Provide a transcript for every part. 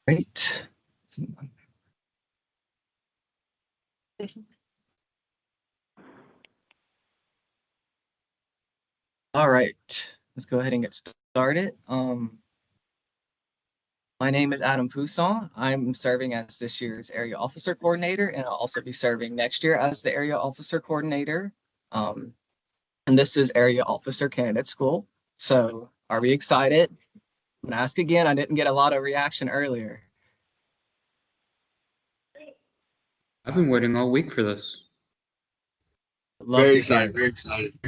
Right. All right, let's go ahead and get started. My name is Adam Poussin. I'm serving as this year's area officer coordinator, and I'll also be serving next year as the area officer coordinator. Um, and this is area officer candidate school. So are we excited? I'm gonna ask again. I didn't get a lot of reaction earlier. I've been waiting all week for this. Love Very to excited. hear. Very excited.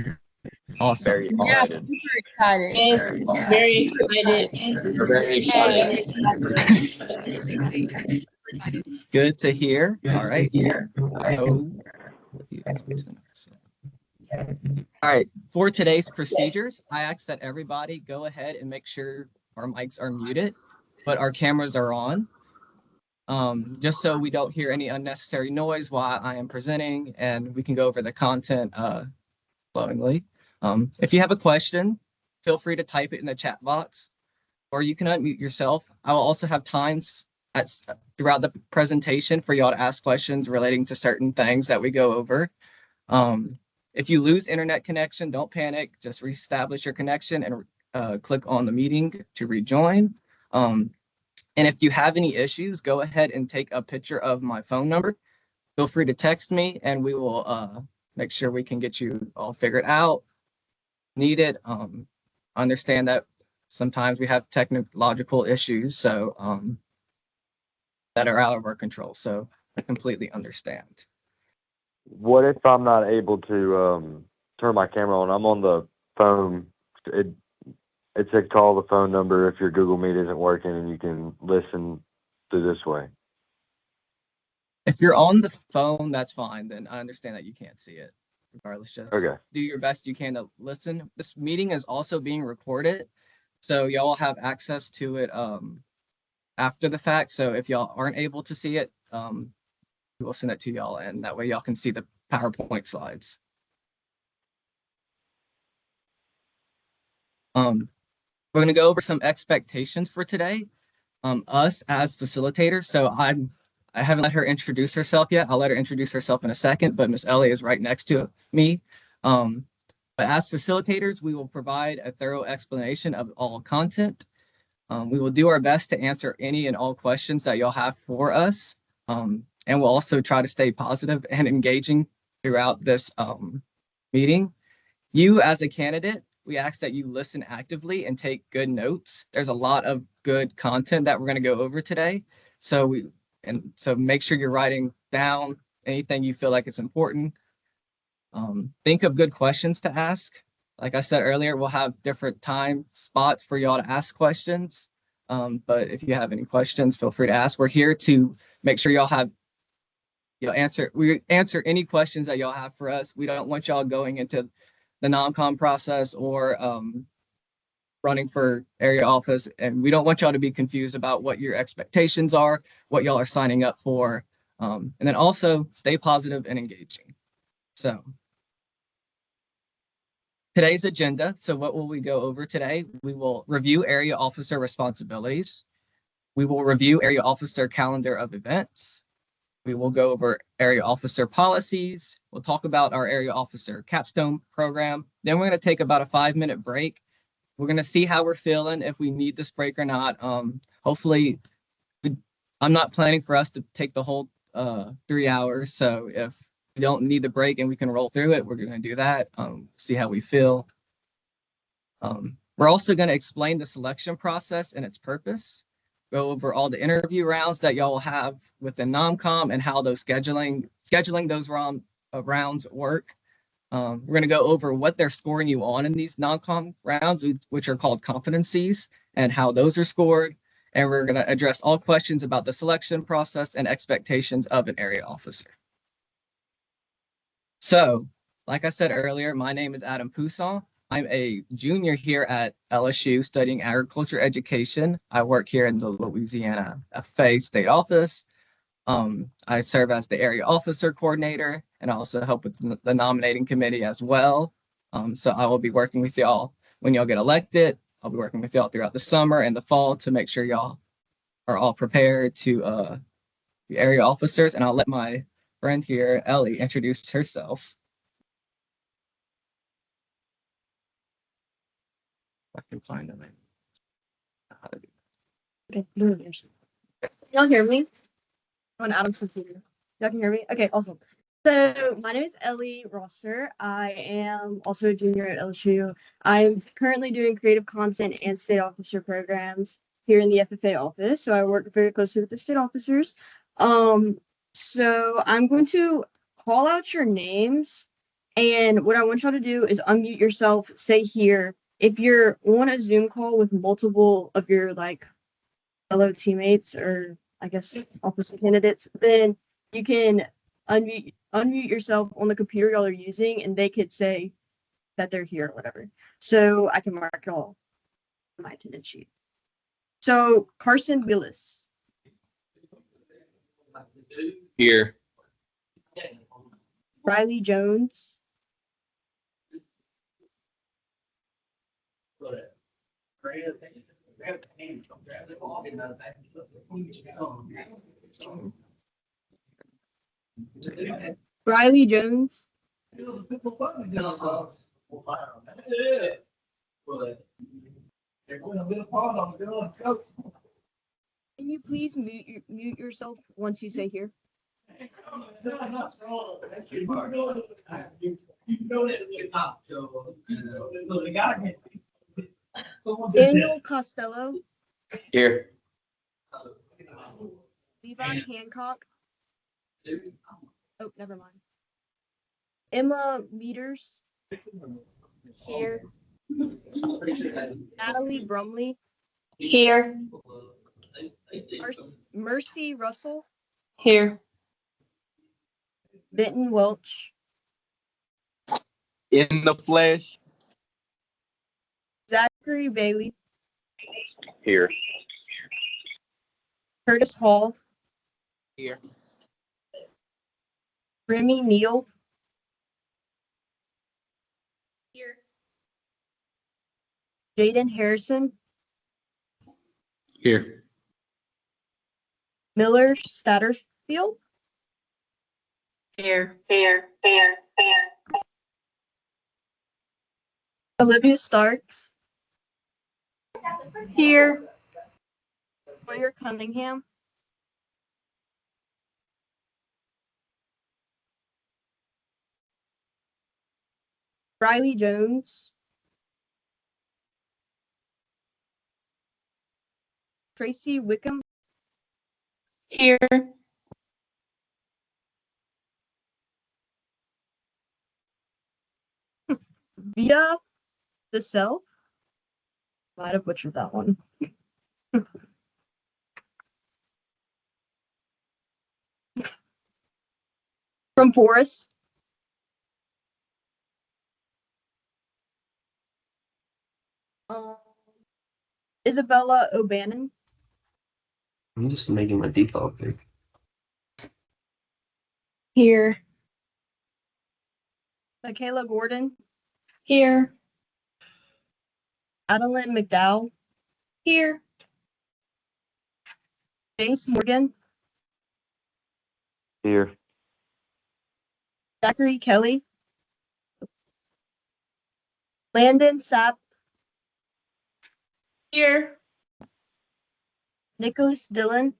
Awesome. Very Yeah, awesome. super excited. Yes, very excited. Very excited. Good to hear. All right. All right, for today's procedures, I ask that everybody go ahead and make sure our mics are muted, but our cameras are on. Just so we don't hear any unnecessary noise while I am presenting, and we can go over the content flowingly. If you have a question, feel free to type it in the chat box, or you can unmute yourself. I will also have times throughout the presentation for y'all to ask questions relating to certain things that we go over. If you lose internet connection, don't panic. Just reestablish your connection and click on the meeting to rejoin. And if you have any issues, go ahead and take a picture of my phone number. Feel free to text me and we will make sure we can get you all figured out. Needed. Understand that sometimes we have technological issues that are out of our control. So I completely understand. What if I'm not able to turn my camera on? I'm on the phone. It said call the phone number if your Google Meet isn't working and you can listen through this way. If you're on the phone, that's fine. Then I understand that you can't see it. Regardless, just do your best you can to listen. This meeting is also being recorded, so y'all have access to it after the fact. So if y'all aren't able to see it, we'll send it to y'all, and that way y'all can see the PowerPoint slides. We're going to go over some expectations for today. Us as facilitators. So I haven't let her introduce herself yet. I'll let her introduce herself in a second, but Miss Ellie is right next to me. But as facilitators, we will provide a thorough explanation of all content. We will do our best to answer any and all questions that y'all have for us. And we'll also try to stay positive and engaging throughout this meeting. You as a candidate, we ask that you listen actively and take good notes. There's a lot of good content that we're going to go over today. So make sure you're writing down anything you feel like it's important. Think of good questions to ask. Like I said earlier, we'll have different time spots for y'all to ask questions. But if you have any questions, feel free to ask. We're here to make sure y'all answer any questions that y'all have for us. We don't want y'all going into the non-com process or running for area office, and we don't want y'all to be confused about what your expectations are, what y'all are signing up for, and then also stay positive and engaging. So today's agenda. So what will we go over today? We will review area officer responsibilities. We will review area officer calendar of events. We will go over area officer policies. We'll talk about our area officer capstone program. Then we're going to take about a 5-minute break. We're going to see how we're feeling, if we need this break or not. Hopefully, I'm not planning for us to take the whole 3 hours. So if we don't need the break and we can roll through it, we're going to do that. See how we feel. We're also going to explain the selection process and its purpose. Go over all the interview rounds that y'all will have within NomCom and how those scheduling those rounds work. We're going to go over what they're scoring you on in these NomCom rounds, which are called competencies, and how those are scored. And we're going to address all questions about the selection process and expectations of an area officer. So, like I said earlier, my name is Adam Poussin. I'm a junior here at LSU studying agriculture education. I work here in the Louisiana FFA state office. I serve as the area officer coordinator and also help with the nominating committee as well. So I will be working with y'all when y'all get elected. I'll be working with y'all throughout the summer and the fall to make sure y'all are all prepared to be area officers, and I'll let my friend here, Ellie, introduce herself. I can find them. Okay. Y'all hear me? On Adam's computer. Y'all can hear me? Okay, awesome. So my name is Ellie Rosser. I am also a junior at LSU. I'm currently doing creative content and state officer programs here in the FFA office. So I work very closely with the state officers. So I'm going to call out your names, and what I want y'all to do is unmute yourself, say here. If you're on a Zoom call with multiple of your like fellow teammates or I guess officer candidates, then you can unmute yourself on the computer y'all are using, and they could say that they're here or whatever. So I can mark y'all on my attendance sheet. So Carson Willis. Here. Riley Jones. Riley Jones. Can you please mute yourself once you say here? Daniel Costello. Here. Levi Hancock. Oh, never mind. Emma Meters. Here. Natalie Brumley. Here. Mercy Russell. Here. Benton Welch. In the flesh. Zachary Bailey. Here. Curtis Hall. Here. Remy Neal. Here. Jaden Harrison. Here. Miller Statterfield. Here. Olivia Starks. Here. Sawyer Cunningham. Riley Jones. Tracy Wickham. Here. Via DeSel. Might have butchered that one. From Forest. Isabella O'Bannon. I'm just making my default pick. Here. Michaela Gordon. Here. Adeline McDowell. Here. Jace Morgan. Here. Zachary Kelly. Landon Sapp. Here. Nicholas Dillon.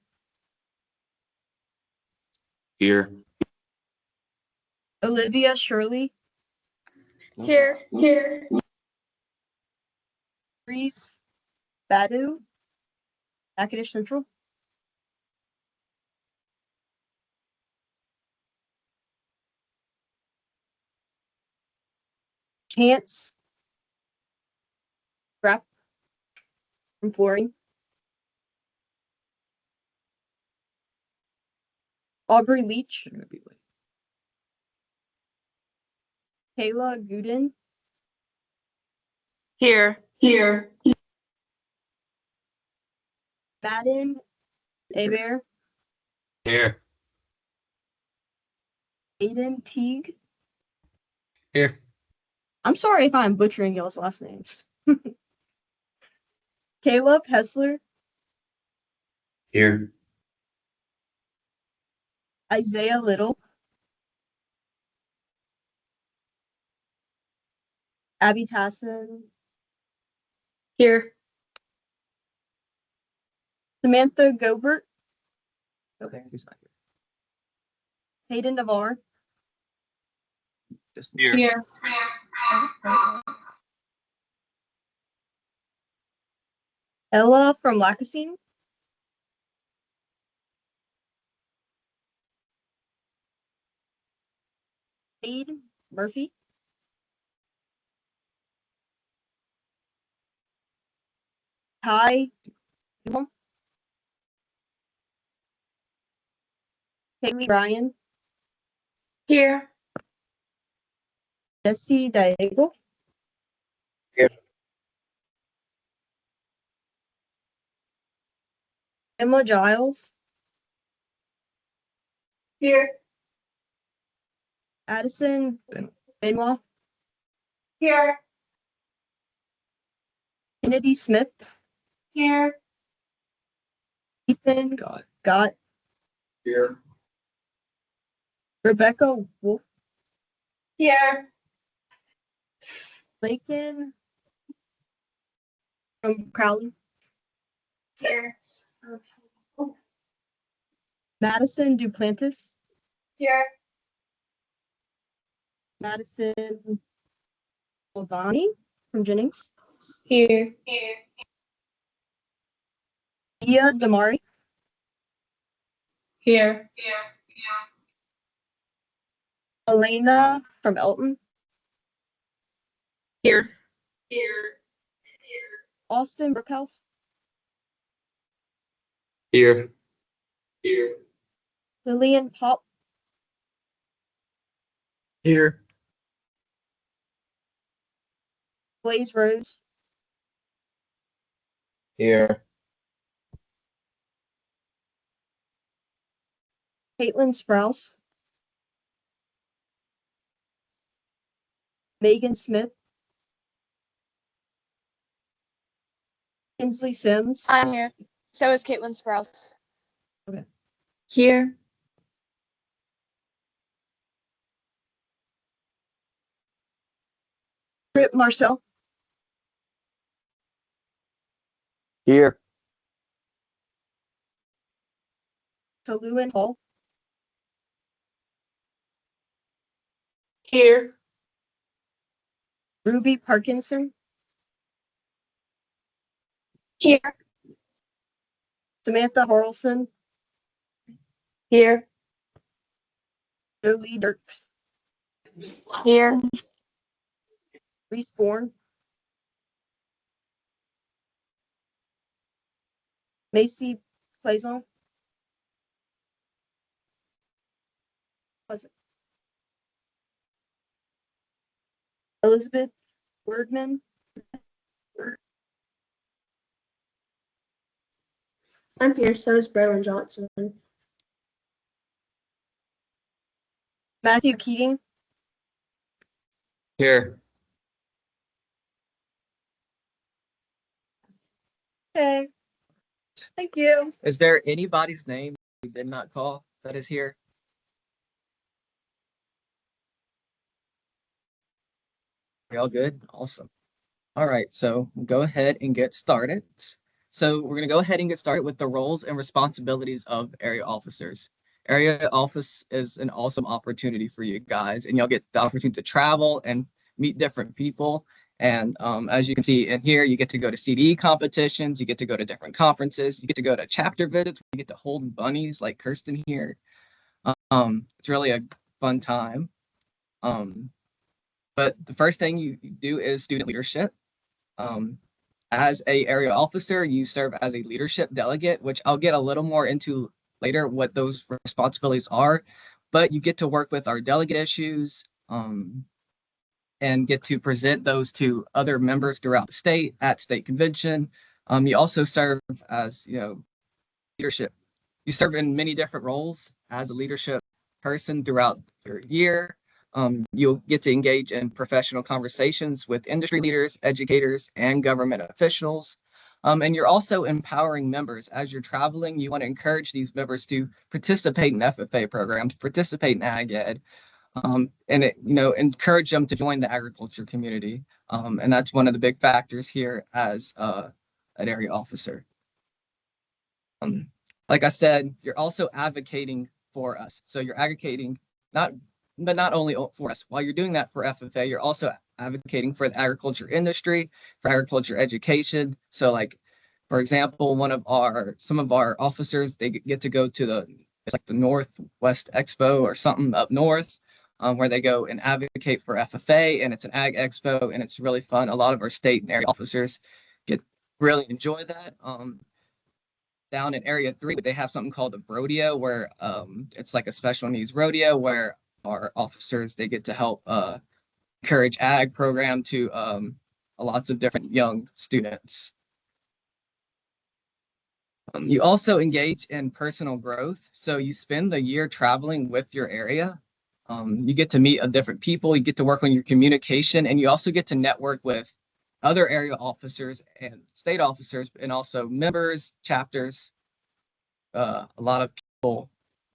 Here. Olivia Shirley. Here. Reese Badu. Natchitoches Central. Chance Grapp from Flooring. Aubrey Leach. Kayla Gooden. Here. Madden Abear. Here. Aiden Teague. Here. I'm sorry if I'm butchering y'all's last names. Caleb Hessler. Here. Isaiah Little, Abby Tassin, Here. Samantha Gobert, Okay, he's not here. Hayden Navarre, Just Here. Here. Ella from Lacassine, Aid Murphy, Ty Duham, Haley Ryan, Here. Jesse Diego, Here. Emma Giles, Here. Addison Benoit, Here. Kennedy Smith, Here. Ethan Gott, Here. Rebecca Wolf, Here. Lakin from Crowley, Here. Madison Duplantis, Here. Madison Lavani from Jennings, Here. Here. Ia Damari, Here. Elena from Elton, Here. Here. Austin Brookhouse, Here. Here. Lillian Pop, Here. Blaze Rose, Here. Caitlin Sprouse, Megan Smith, Kinsley Sims, I'm here. So is Caitlin Sprouse. Okay. Here. Trip Marcel, Here. Toluin Hall, Here. Ruby Parkinson, Here. Samantha Harrelson, Here. Jolie Dirks, Here. Reese Bourne, Macy Plaison, Elizabeth Wordman, I'm here. So is Braylon Johnson. Matthew Keating, Here. okay, thank you. Is there anybody's name we did not call that is here? Are all good? Awesome. All right, so we'll go ahead and get started. So we're going to go ahead and get started with the roles and responsibilities of area officers. Area office is an awesome opportunity for you guys, and you'll get the opportunity to travel and meet different people. And as you can see in here, you get to go to CDE competitions, you get to go to different conferences, you get to go to chapter visits, you get to hold bunnies like Kirsten here. It's really a fun time. But the first thing you do is student leadership. As a area officer, you serve as a leadership delegate, which I'll get a little more into later what those responsibilities are. But you get to work with our delegate issues and get to present those to other members throughout the state at state convention. You also serve as, leadership. You serve in many different roles as a leadership person throughout your year. You'll get to engage in professional conversations with industry leaders, educators, and government officials. And you're also empowering members as you're traveling. You want to encourage these members to participate in FFA programs, participate in ag ed, and encourage them to join the agriculture community. And that's one of the big factors here as an area officer. Like I said, you're also advocating for us. So you're advocating not only for us. While you're doing that for FFA, you're also advocating for the agriculture industry, for agriculture education. So like, for example, some of our officers, they get to go to the Northwest Expo or something up north, where they go and advocate for FFA, and it's an ag expo, and it's really fun. A lot of our state and area officers really enjoy that. Down in Area 3, they have something called the rodeo, where it's like a special needs rodeo where our officers, they get to help encourage ag program to lots of different young students. You also engage in personal growth. So you spend the year traveling with your area. You get to meet different people, you get to work on your communication, and you also get to network with other area officers and state officers, and also members, chapters. A lot of people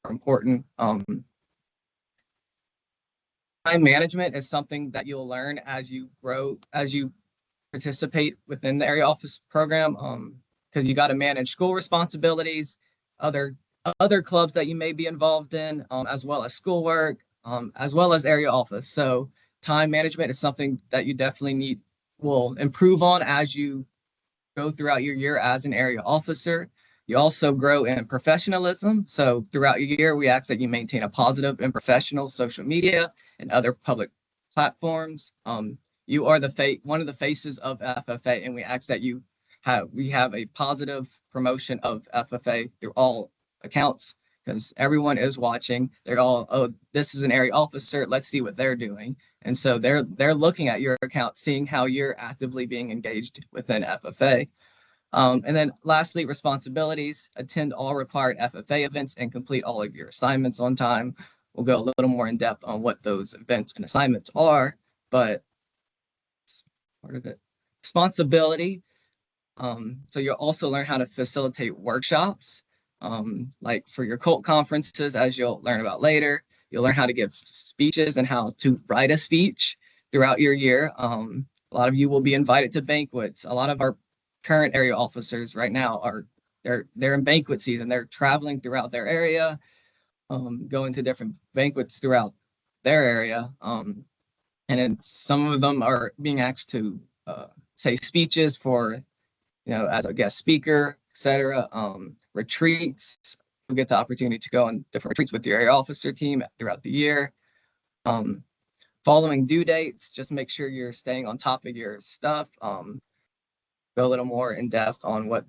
are important. Time management is something that you'll learn as you grow, as you participate within the area office program, because you got to manage school responsibilities, other clubs that you may be involved in, as well as schoolwork, as well as area office. So time management is something that you definitely will improve on as you go throughout your year as an area officer. You also grow in professionalism. So throughout your year, we ask that you maintain a positive and professional social media and other public platforms. You are one of the faces of FFA, and we ask that we have a positive promotion of FFA through all accounts, because everyone is watching. They're all, oh, this is an area officer, let's see what they're doing. And so they're looking at your account, seeing how you're actively being engaged within FFA. And then lastly, responsibilities: attend all required FFA events and complete all of your assignments on time. We'll go a little more in depth on what those events and assignments are, but part of it. Responsibility. So you'll also learn how to facilitate workshops, like for your cult conferences, as you'll learn about later. You'll learn how to give speeches and how to write a speech throughout your year. A lot of you will be invited to banquets. A lot of our current area officers right now they're in banquet season. They're traveling throughout their area, going to different banquets throughout their area. And then some of them are being asked to say speeches for, as a guest speaker, etc. Retreats. You get the opportunity to go on different retreats with your area officer team throughout the year. Following due dates, just make sure you're staying on top of your stuff. Go a little more in depth on what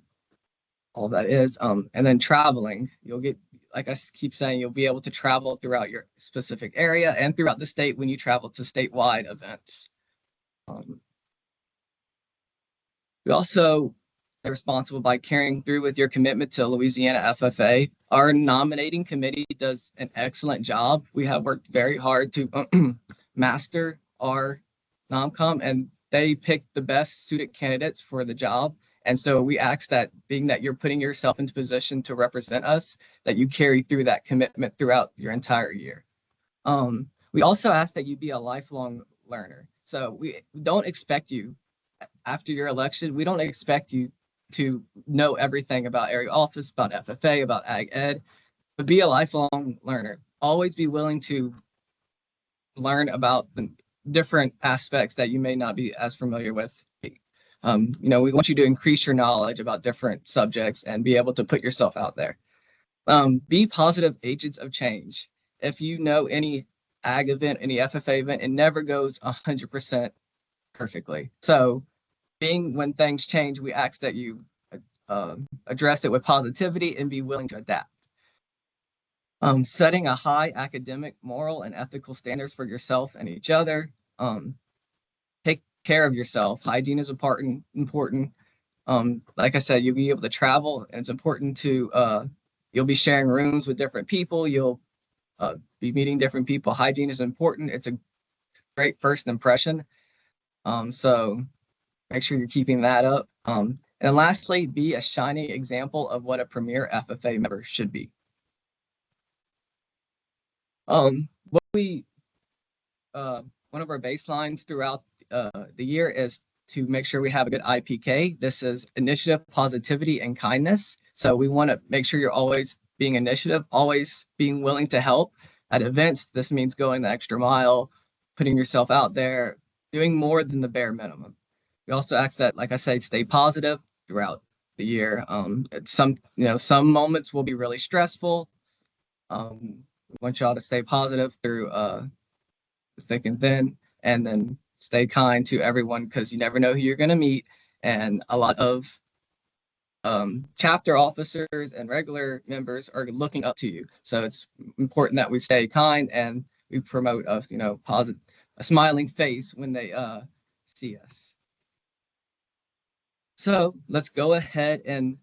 all that is. And then traveling, you'll get, like I keep saying, you'll be able to travel throughout your specific area and throughout the state when you travel to statewide events. We also are responsible by carrying through with your commitment to Louisiana FFA. Our nominating committee does an excellent job. We have worked very hard to master our NomCom, and they pick the best suited candidates for the job. And so we ask that, being that you're putting yourself into position to represent us, that you carry through that commitment throughout your entire year. We also ask that you be a lifelong learner. So we don't expect you, after your election, we don't expect you to know everything about area office, about FFA, about ag ed, but be a lifelong learner. Always be willing to learn about the different aspects that you may not be as familiar with. We want you to increase your knowledge about different subjects and be able to put yourself out there. Be positive agents of change. If you know any ag event, any FFA event, it never goes 100% perfectly. So when things change, we ask that you address it with positivity and be willing to adapt. Setting a high academic, moral, and ethical standards for yourself and each other. Take care of yourself. Hygiene is important. Like I said, you'll be able to travel, and it's important to, you'll be sharing rooms with different people. You'll be meeting different people. Hygiene is important. It's a great first impression. So make sure you're keeping that up. And then lastly, be a shining example of what a premier FFA member should be. What we one of our baselines throughout the year is to make sure we have a good IPK. This is initiative, positivity, and kindness. So we want to make sure you're always being initiative, always being willing to help at events. This means going the extra mile, putting yourself out there, doing more than the bare minimum. We also ask that, like I said, stay positive throughout the year. Some moments will be really stressful. We want y'all to stay positive through thick and thin, and then stay kind to everyone because you never know who you're going to meet. And a lot of chapter officers and regular members are looking up to you. So it's important that we stay kind and we promote a smiling face when they see us. So let's go ahead and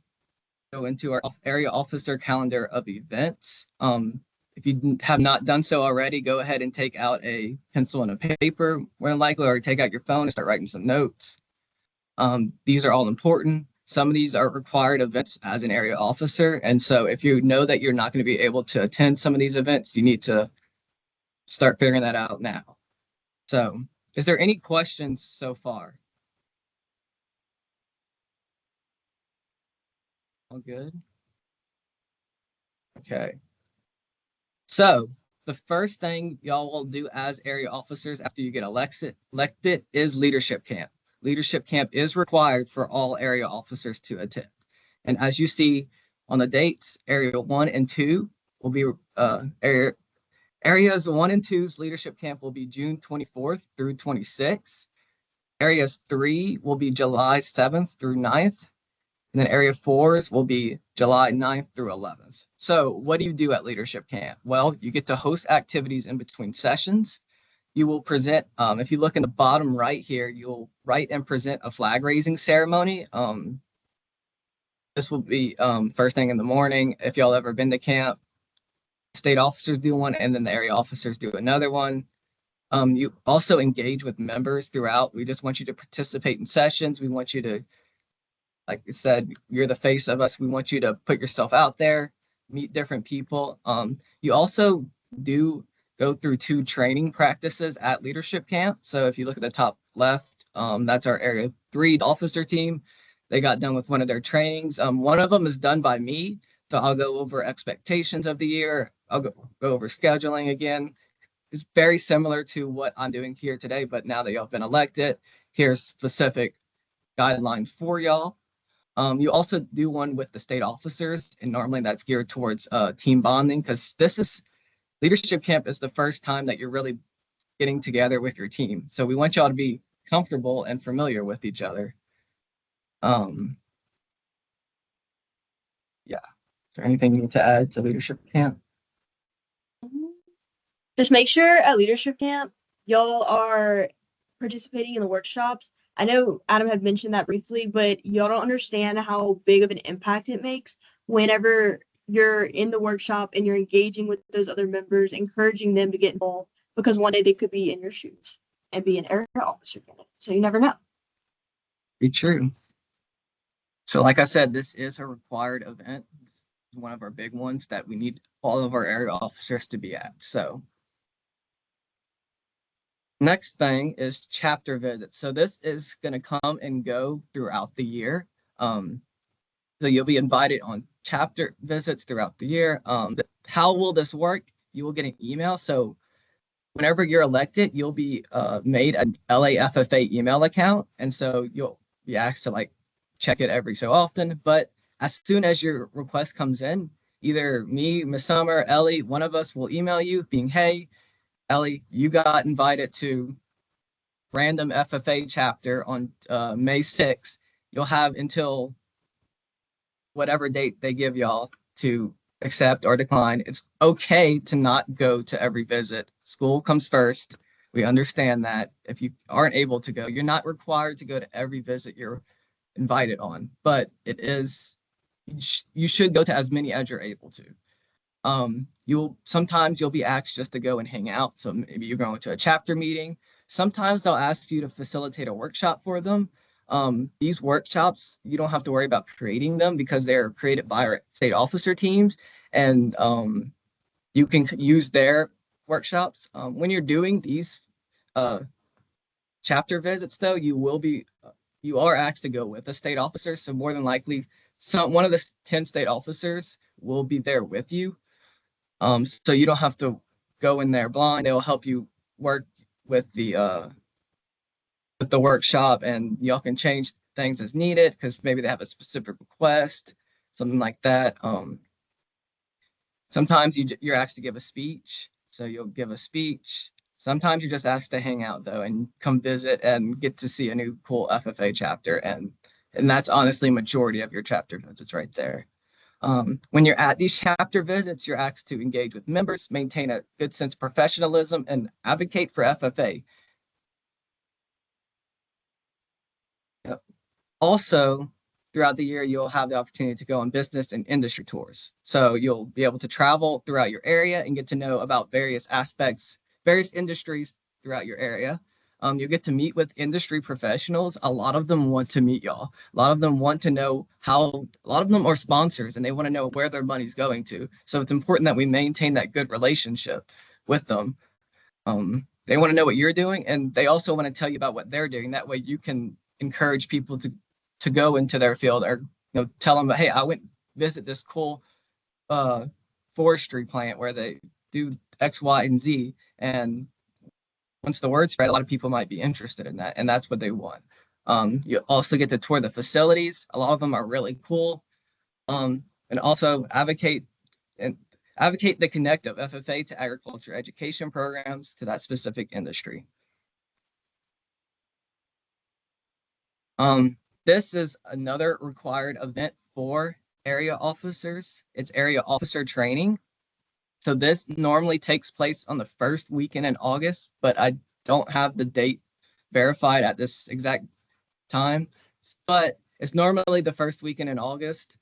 go into our area officer calendar of events. If you have not done so already, go ahead and take out a pencil and a paper, more than likely, or take out your phone and start writing some notes. These are all important. Some of these are required events as an area officer. And so if you know that you're not going to be able to attend some of these events, you need to start figuring that out now. So is there any questions so far? All good? Okay. So the first thing y'all will do as area officers after you get elected is leadership camp. Leadership camp is required for all area officers to attend. And as you see on the dates, area 1 and 2 will be areas 1 and 2's leadership camp will be June 24th through 26th. Areas 3 will be July 7th through 9th. And then area 4's will be July 9th through 11th. So what do you do at leadership camp? Well, you get to host activities in between sessions. You will present, if you look in the bottom right here, you'll write and present a flag raising ceremony. This will be first thing in the morning. If y'all ever been to camp, state officers do one, and then the area officers do another one. You also engage with members throughout. We just want you to participate in sessions. We want you to, like I said, you're the face of us. We want you to put yourself out there, meet different people. You also do go through 2 training practices at leadership camp. So if you look at the top left, that's our area 3 officer team. They got done with one of their trainings. One of them is done by me. So I'll go over expectations of the year. I'll go over scheduling again. It's very similar to what I'm doing here today, but now that y'all have been elected, here's specific guidelines for y'all. You also do one with the state officers, and normally that's geared towards team bonding, because leadership camp is the first time that you're really getting together with your team. So we want y'all to be comfortable and familiar with each other. Yeah. Is there anything you need to add to leadership camp? Just make sure at leadership camp, y'all are participating in the workshops. I know Adam had mentioned that briefly, but y'all don't understand how big of an impact it makes whenever you're in the workshop and you're engaging with those other members, encouraging them to get involved, because one day they could be in your shoes and be an area officer candidate. So you never know. Be true. So like I said, this is a required event. It's one of our big ones that we need all of our area officers to be at. So next thing is chapter visits. So this is going to come and go throughout the year. So you'll be invited on chapter visits throughout the year. How will this work? You will get an email. So whenever you're elected, you'll be made an LAFFA email account. And so you'll be asked to check it every so often. But as soon as your request comes in, either me, Ms. Summer, Ellie, one of us will email you being, hey, Ellie, you got invited to random FFA chapter on May 6th. You'll have until whatever date they give y'all to accept or decline. It's okay to not go to every visit. School comes first. We understand that. If you aren't able to go, you're not required to go to every visit you're invited on, but it is, you should go to as many as you're able to. Sometimes you'll be asked just to go and hang out. So maybe you're going to a chapter meeting. Sometimes they'll ask you to facilitate a workshop for them. These workshops, you don't have to worry about creating them because they're created by our state officer teams, and you can use their workshops. When you're doing these chapter visits, though, you are asked to go with a state officer. So more than likely, one of the 10 state officers will be there with you. So you don't have to go in there blind. They'll help you work with the workshop, and y'all can change things as needed because maybe they have a specific request, something like that. Sometimes you're asked to give a speech, so you'll give a speech. Sometimes you're just asked to hang out though and come visit and get to see a new cool FFA chapter, and that's honestly majority of your chapter visits right there. When you're at these chapter visits, you're asked to engage with members, maintain a good sense of professionalism, and advocate for FFA. Also, throughout the year, you'll have the opportunity to go on business and industry tours. So you'll be able to travel throughout your area and get to know about various aspects, various industries throughout your area. You'll get to meet with industry professionals. A lot of them want to meet y'all. A lot of them want to know a lot of them are sponsors and they want to know where their money's going to. So it's important that we maintain that good relationship with them. They want to know what you're doing, and they also want to tell you about what they're doing. That way you can encourage people to go into their field, or tell them, hey, I went visit this cool forestry plant where they do X, Y, and Z. And once the word spread, a lot of people might be interested in that, and that's what they want. You also get to tour the facilities. A lot of them are really cool. And also advocate the connect of FFA to agriculture education programs to that specific industry. This is another required event for area officers. It's area officer training. So this normally takes place on the first weekend in August, but I don't have the date verified at this exact time, but it's normally the first weekend in August.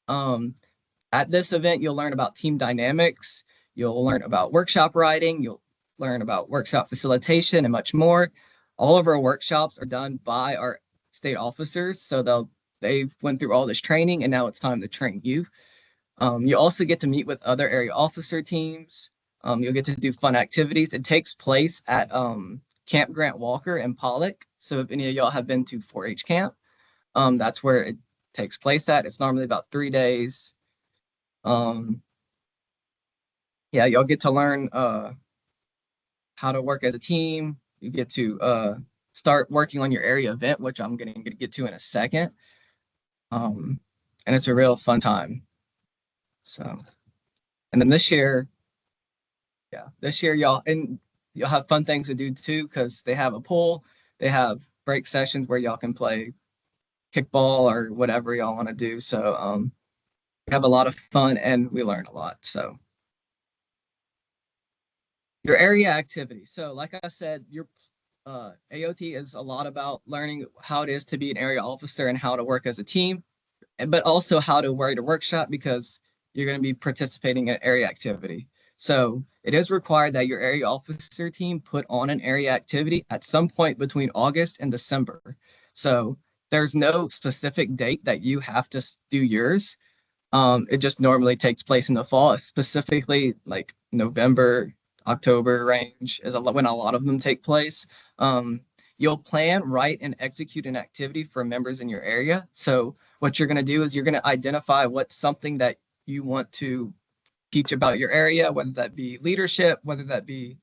At this event, you'll learn about team dynamics, you'll learn about workshop writing, you'll learn about workshop facilitation, and much more. All of our workshops are done by our state officers, so they've went through all this training, and now it's time to train you. You also get to meet with other area officer teams. You'll get to do fun activities. It takes place at Camp Grant Walker in Pollock. So if any of y'all have been to 4-H camp, that's where it takes place at. It's normally about 3 days. Yeah, y'all get to learn how to work as a team. You get to start working on your area event, which I'm going to get to in a second. And it's a real fun time. So, and then this year y'all have fun things to do too, because they have a pool, they have break sessions where y'all can play kickball or whatever y'all want to do. So we have a lot of fun and we learn a lot. So your area activity. So like I said, your AOT is a lot about learning how it is to be an area officer and how to work as a team, but also how to write a workshop, because you're going to be participating in area activity. So it is required that your area officer team put on an area activity at some point between August and December. So there's no specific date that you have to do yours. It just normally takes place in the fall, specifically like November, October range is when a lot of them take place. You'll plan, write, and execute an activity for members in your area. So what you're going to do is you're going to identify what's something that you want to teach about your area, whether that be leadership, whether that be,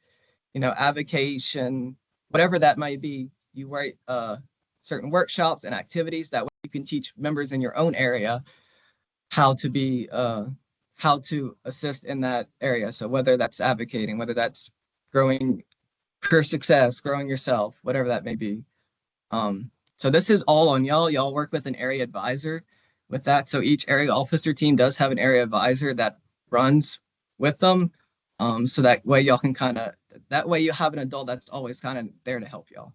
avocation, whatever that might be. You write certain workshops and activities that way you can teach members in your own area how to assist in that area. So whether that's advocating, whether that's growing career success, growing yourself, whatever that may be. So this is all on y'all. Y'all work with an area advisor with that. So each area officer team does have an area advisor that runs with them. So that way y'all can that way you have an adult that's always kind of there to help y'all.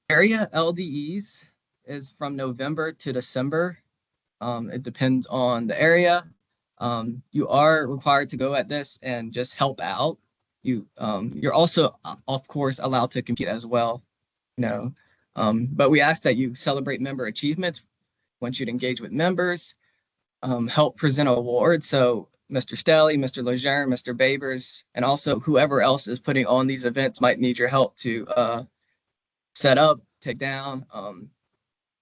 Area LDEs is from November to December. It depends on the area. You are required to go at this and just help out. You're also, of course, allowed to compete as well. know. But we ask that you celebrate member achievements, want you to engage with members, help present awards. So Mr. Stelly, Mr. Lejeune, Mr. Babers, and also whoever else is putting on these events might need your help to set up, take down.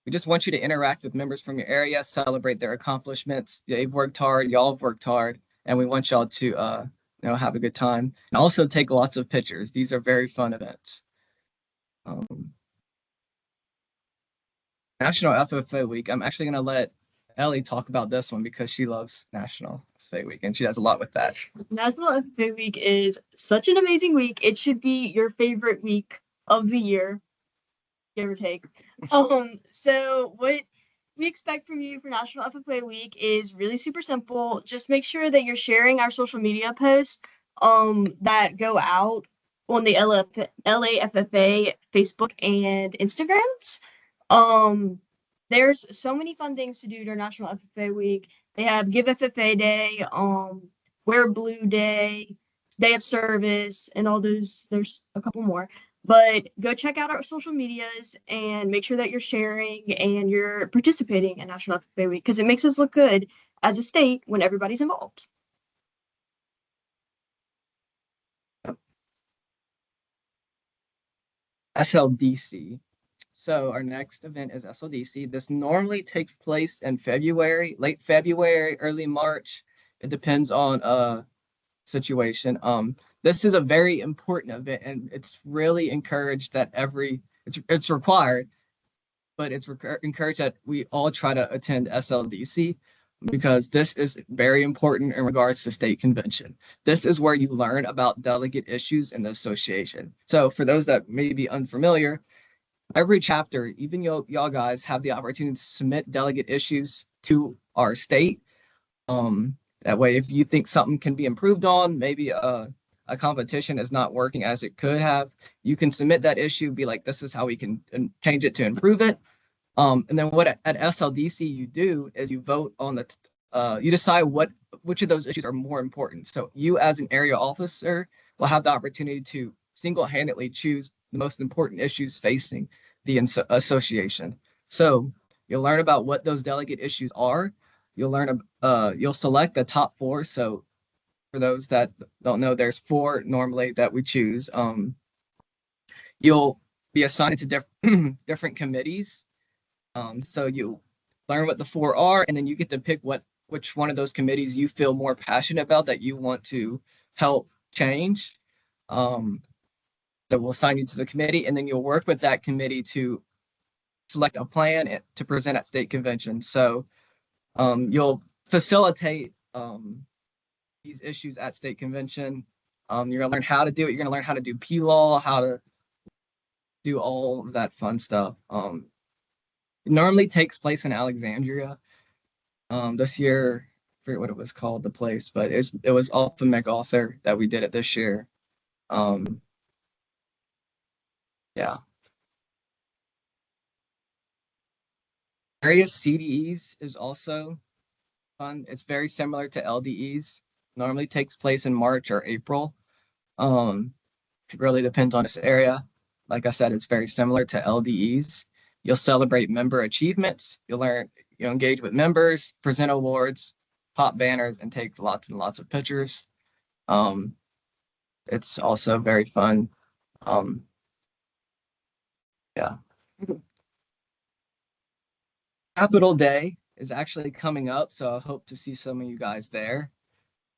We just want you to interact with members from your area, celebrate their accomplishments. They've worked hard, y'all have worked hard, and we want y'all to have a good time. And also take lots of pictures. These are very fun events. National FFA Week. I'm actually gonna let Ellie talk about this one because she loves National FFA Week and she does a lot with that. National FFA Week is such an amazing week. It should be your favorite week of the year, give or take. So what we expect from you for National FFA Week is really super simple. Just make sure that you're sharing our social media posts that go out on the LAFFA Facebook and Instagrams. There's so many fun things to do during National FFA Week. They have Give FFA Day, Wear Blue Day, Day of Service, and all those. There's a couple more. But go check out our social medias and make sure that you're sharing and you're participating in National FFA Week because it makes us look good as a state when everybody's involved. SLDC. So our next event is SLDC. This normally takes place in February, late February, early March. It depends on situation. This is a very important event, and it's really encouraged that it's required, but it's encouraged that we all try to attend SLDC because this is very important in regards to state convention. This is where you learn about delegate issues in the association. So for those that may be unfamiliar, every chapter, even y'all guys have the opportunity to submit delegate issues to our state. That way, if you think something can be improved on, maybe a competition is not working as it could have, you can submit that issue, be like, this is how we can change it to improve it. And then what at SLDC you do is you vote on you decide which of those issues are more important. So you as an area officer will have the opportunity to single-handedly choose the most important issues facing the association. So you'll learn about what those delegate issues are. You'll select the top 4. So for those that don't know, there's 4 normally that we choose. You'll be assigned to different committees. So you learn what the 4 are, and then you get to pick which one of those committees you feel more passionate about that you want to help change. So we'll assign you to the committee, and then you'll work with that committee to select a plan to present at state convention. So you'll facilitate these issues at state convention. You're gonna learn how to do it. You're gonna learn how to do P-Law, how to do all of that fun stuff. It normally takes place in Alexandria. This year, I forget what it was called, the place, but it was off of MacArthur that we did it this year. Yeah. Various CDEs is also fun. It's very similar to LDEs. Normally takes place in March or April. It really depends on this area. Like I said, it's very similar to LDEs. You'll celebrate member achievements. You'll engage with members, present awards, pop banners, and take lots and lots of pictures. It's also very fun. Yeah. Capital Day is actually coming up, so I hope to see some of you guys there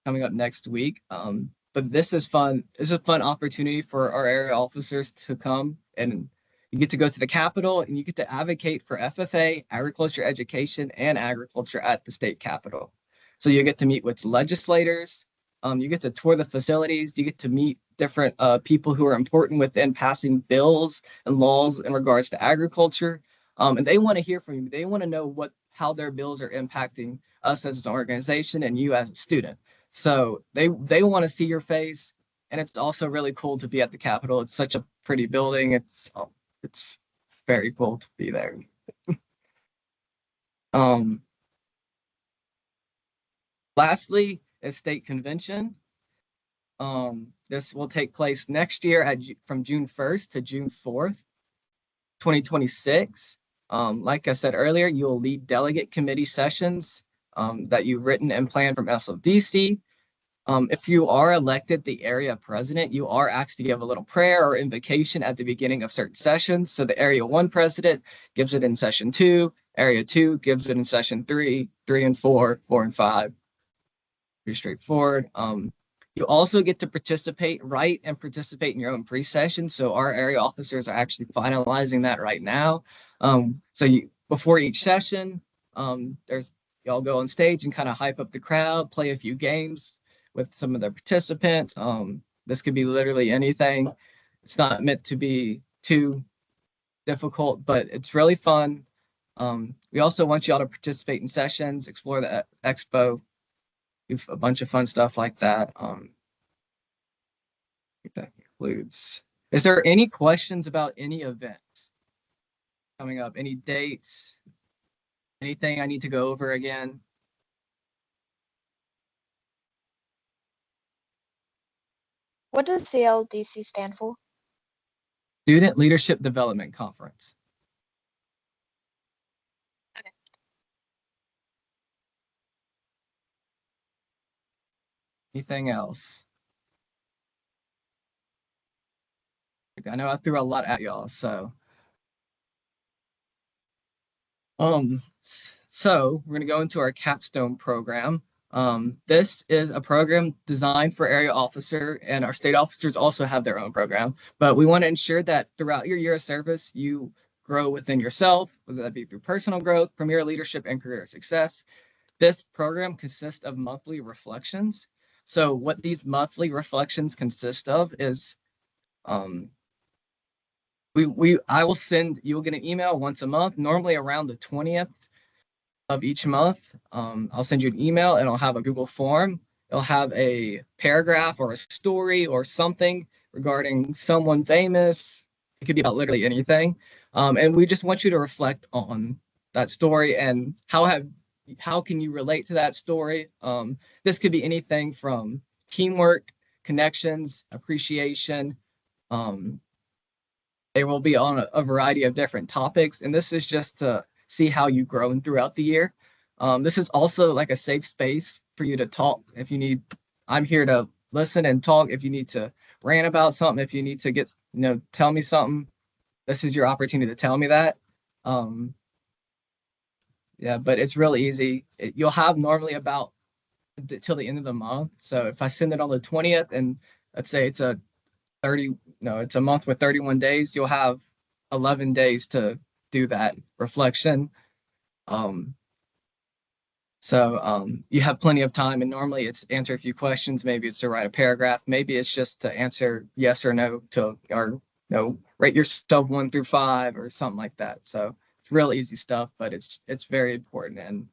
coming up next week. But this is fun. It's a fun opportunity for our area officers to come, and you get to go to the Capitol and you get to advocate for FFA, agriculture education, and agriculture at the state Capitol. So you get to meet with legislators. You get to tour the facilities. You get to meet different people who are important within passing bills and laws in regards to agriculture. And they want to hear from you. They want to know how their bills are impacting us as an organization and you as a student. So they want to see your face, and it's also really cool to be at the Capitol. It's such a pretty building. It's very cool to be there. Lastly is state convention. This will take place next year from June 1st to June 4th. 2026. Like I said earlier, you will lead delegate committee sessions that you've written and planned from SLDC. If you are elected the area president, you are asked to give a little prayer or invocation at the beginning of certain sessions. So the Area 1 president gives it in session 2, Area 2 gives it in session 3, 3 and 4, 4 and 5. Pretty straightforward. You also get to write and participate in your own pre-session. So our area officers are actually finalizing that right now. Before each session, y'all go on stage and kind of hype up the crowd, play a few games with some of the participants. This could be literally anything. It's not meant to be too difficult, but it's really fun. We also want y'all to participate in sessions, explore the expo, do a bunch of fun stuff like that. That concludes. Is there any questions about any events coming up? Any dates? Anything I need to go over again? What does CLDC stand for? Student Leadership Development Conference. Okay. Anything else? I know I threw a lot at y'all, so. So we're gonna go into our capstone program. This is a program designed for area officer, and our state officers also have their own program, but we want to ensure that throughout your year of service, you grow within yourself, whether that be through personal growth, premier leadership, and career success. This program consists of monthly reflections. So what these monthly reflections consist of is, I will send, you will get an email once a month, normally around the 20th of each month. I'll send you an email and I'll have a Google form. It'll have a paragraph or a story or something regarding someone famous. It could be about literally anything. And we just want you to reflect on that story and how can you relate to that story. This could be anything from teamwork, connections, appreciation. They will be on a variety of different topics, and this is just to see how you've grown throughout the year. This is also like a safe space for you to talk if you need. I'm here to listen and talk if you need to rant about something, if you need to tell me something. This is your opportunity to tell me that. Yeah, but it's really easy. You'll have normally about till the end of the month. So if I send it on the 20th and let's say it's a month with 31 days, you'll have 11 days to do that reflection. You have plenty of time, and normally it's answer a few questions. Maybe it's to write a paragraph. Maybe it's just to answer yes or no rate yourself 1 through 5 or something like that. So it's real easy stuff, but it's very important. And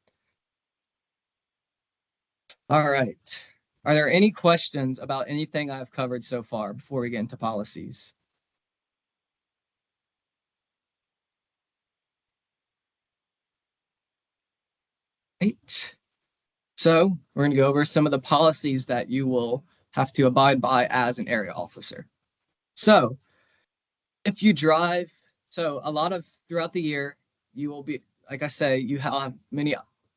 all right. Are there any questions about anything I've covered so far before we get into policies? Right. So we're going to go over some of the policies that you will have to abide by as an area officer. So if you drive, throughout the year, you will be, like I say, you have many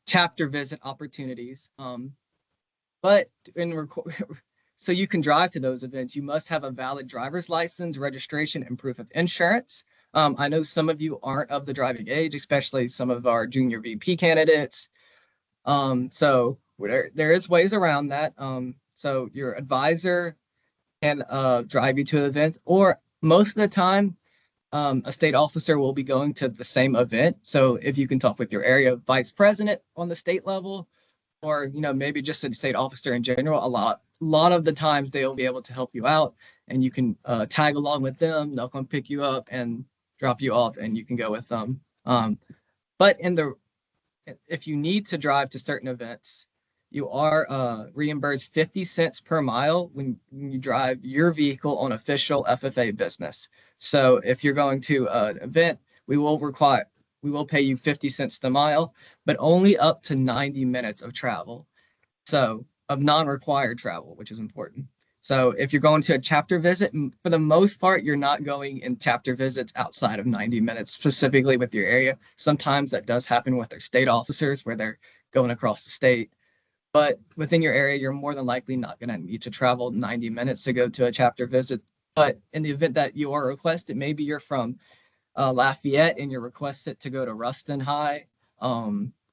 chapter visit opportunities. But so you can drive to those events, you must have a valid driver's license, registration, and proof of insurance. I know some of you aren't of the driving age, especially some of our junior VP candidates. So there is ways around that. So your advisor can drive you to an event, or most of the time, a state officer will be going to the same event. So if you can talk with your area vice president on the state level, or maybe just a state officer in general, a lot of the times they'll be able to help you out, and you can tag along with them. They'll come pick you up and drop you off, and you can go with them. But if you need to drive to certain events, you are reimbursed 50 cents per mile when you drive your vehicle on official FFA business. So if you're going to an event, we will pay you 50 cents the mile, but only up to 90 minutes of travel. So of non-required travel, which is important. So if you're going to a chapter visit, for the most part, you're not going in chapter visits outside of 90 minutes, specifically with your area. Sometimes that does happen with their state officers where they're going across the state. But within your area, you're more than likely not going to need to travel 90 minutes to go to a chapter visit. But in the event that you are requested, maybe you're from Lafayette and you're requested to go to Ruston High,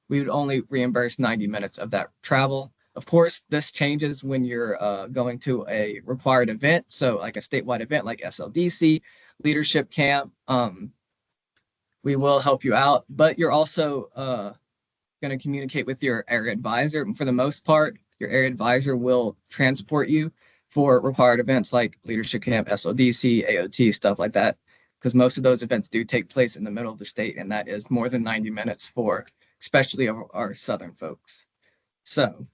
we would only reimburse 90 minutes of that travel. Of course, this changes when you're going to a required event. So like a statewide event like SLDC, leadership camp, we will help you out, but you're also going to communicate with your area advisor. And for the most part, your area advisor will transport you for required events like leadership camp, SLDC, AOT, stuff like that, because most of those events do take place in the middle of the state, and that is more than 90 minutes for especially our southern folks. So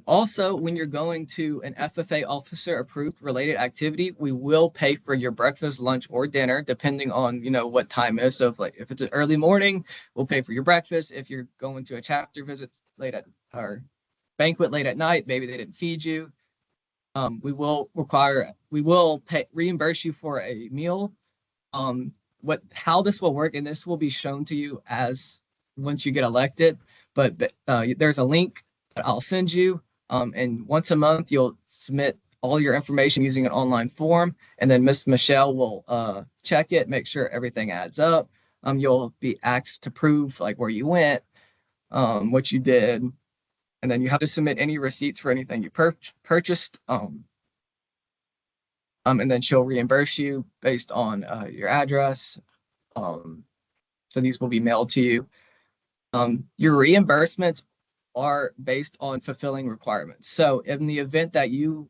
also, when you're going to an FFA officer approved related activity, we will pay for your breakfast, lunch, or dinner, depending on, what time is. So if it's an early morning, we'll pay for your breakfast. If you're going to a chapter visit late at or banquet late at night, maybe they didn't feed you. We will reimburse you for a meal. How this will work, and this will be shown to you as once you get elected, but there's a link that I'll send you. And once a month, you'll submit all your information using an online form, and then Miss Michelle will check it, make sure everything adds up. You'll be asked to prove like where you went, what you did, and then you have to submit any receipts for anything you purchased. And then she'll reimburse you based on your address. So these will be mailed to you. Your reimbursements are based on fulfilling requirements. So in the event that you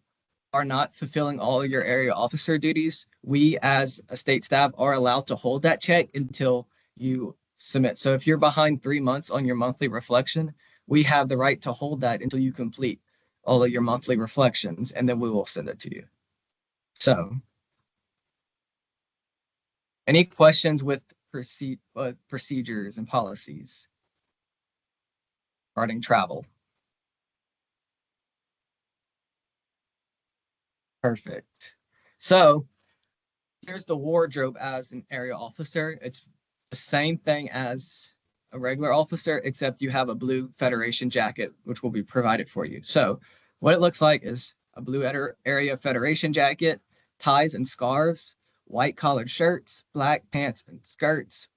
are not fulfilling all of your area officer duties, we as a state staff are allowed to hold that check until you submit. So if you're behind 3 months on your monthly reflection, we have the right to hold that until you complete all of your monthly reflections, and then we will send it to you. So any questions with procedures and policies regarding travel? Perfect. So here's the wardrobe as an area officer. It's the same thing as a regular officer, except you have a blue Federation jacket, which will be provided for you. So what it looks like is a blue area Federation jacket, ties and scarves, white collared shirts, black pants and skirts,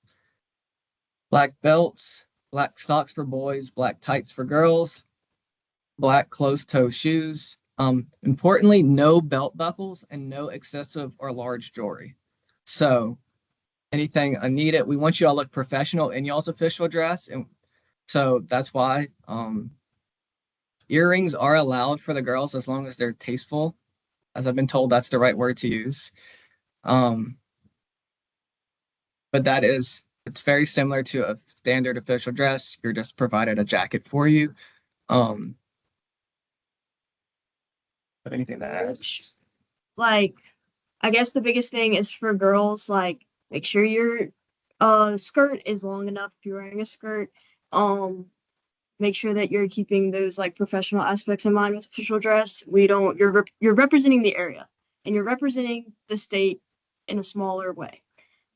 black belts, black socks for boys, black tights for girls, black closed-toe shoes. Importantly, no belt buckles and no excessive or large jewelry. So anything unneeded, we want you all to look professional in y'all's official dress. And so that's why earrings are allowed for the girls as long as they're tasteful. As I've been told, that's the right word to use. But it's very similar to a standard official dress. You're just provided a jacket for you. But anything to add? Like, I guess the biggest thing is for girls, like, make sure your skirt is long enough if you're wearing a skirt. Make sure that you're keeping those like professional aspects in mind with official dress. You're representing the area and you're representing the state in a smaller way.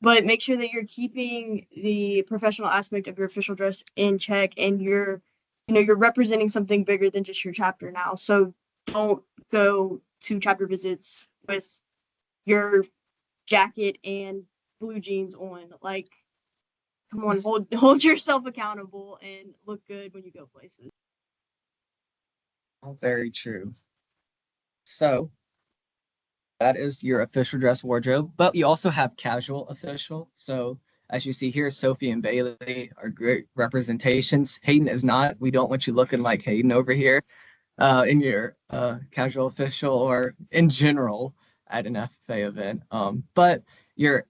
But make sure that you're keeping the professional aspect of your official dress in check, and you're representing something bigger than just your chapter now. So don't go to chapter visits with your jacket and blue jeans on. Like, come on, hold yourself accountable and look good when you go places. Very true. So that is your official dress wardrobe, but you also have casual official. So as you see here, Sophie and Bailey are great representations. Hayden is not. We don't want you looking like Hayden over here in your casual official or in general at an FFA event. But your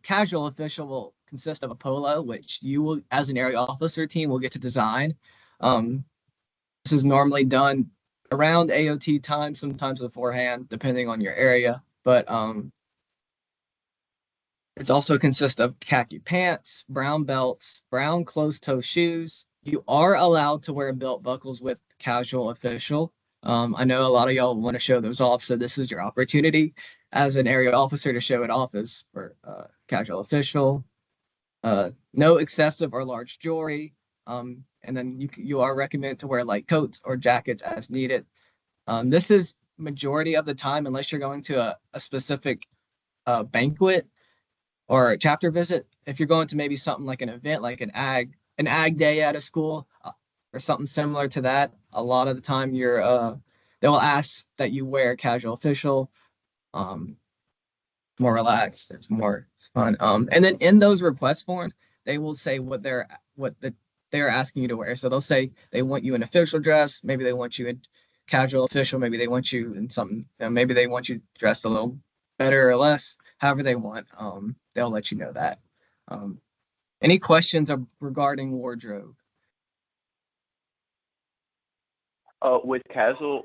casual official will consist of a polo, which you will, as an area officer team, will get to design. This is normally done around AOT time, sometimes beforehand, depending on your area. But it's also consists of khaki pants, brown belts, brown closed-toe shoes. You are allowed to wear belt buckles with casual official. I know a lot of y'all want to show those off, so this is your opportunity as an area officer to show it off as for casual official. No excessive or large jewelry. And then you are recommended to wear light coats or jackets as needed. This is majority of the time, unless you're going to a specific banquet or a chapter visit. If you're going to maybe something like an event, like an ag day at a school or something similar to that, a lot of the time they'll ask that you wear casual official, more relaxed. It's more fun. And then in those request forms, they will say what they're asking you to wear. So they'll say they want you in official dress. Maybe they want you in casual official. Maybe they want you in something. Maybe they want you dressed a little better or less. However they want. They'll let you know that. Any questions regarding wardrobe? With casual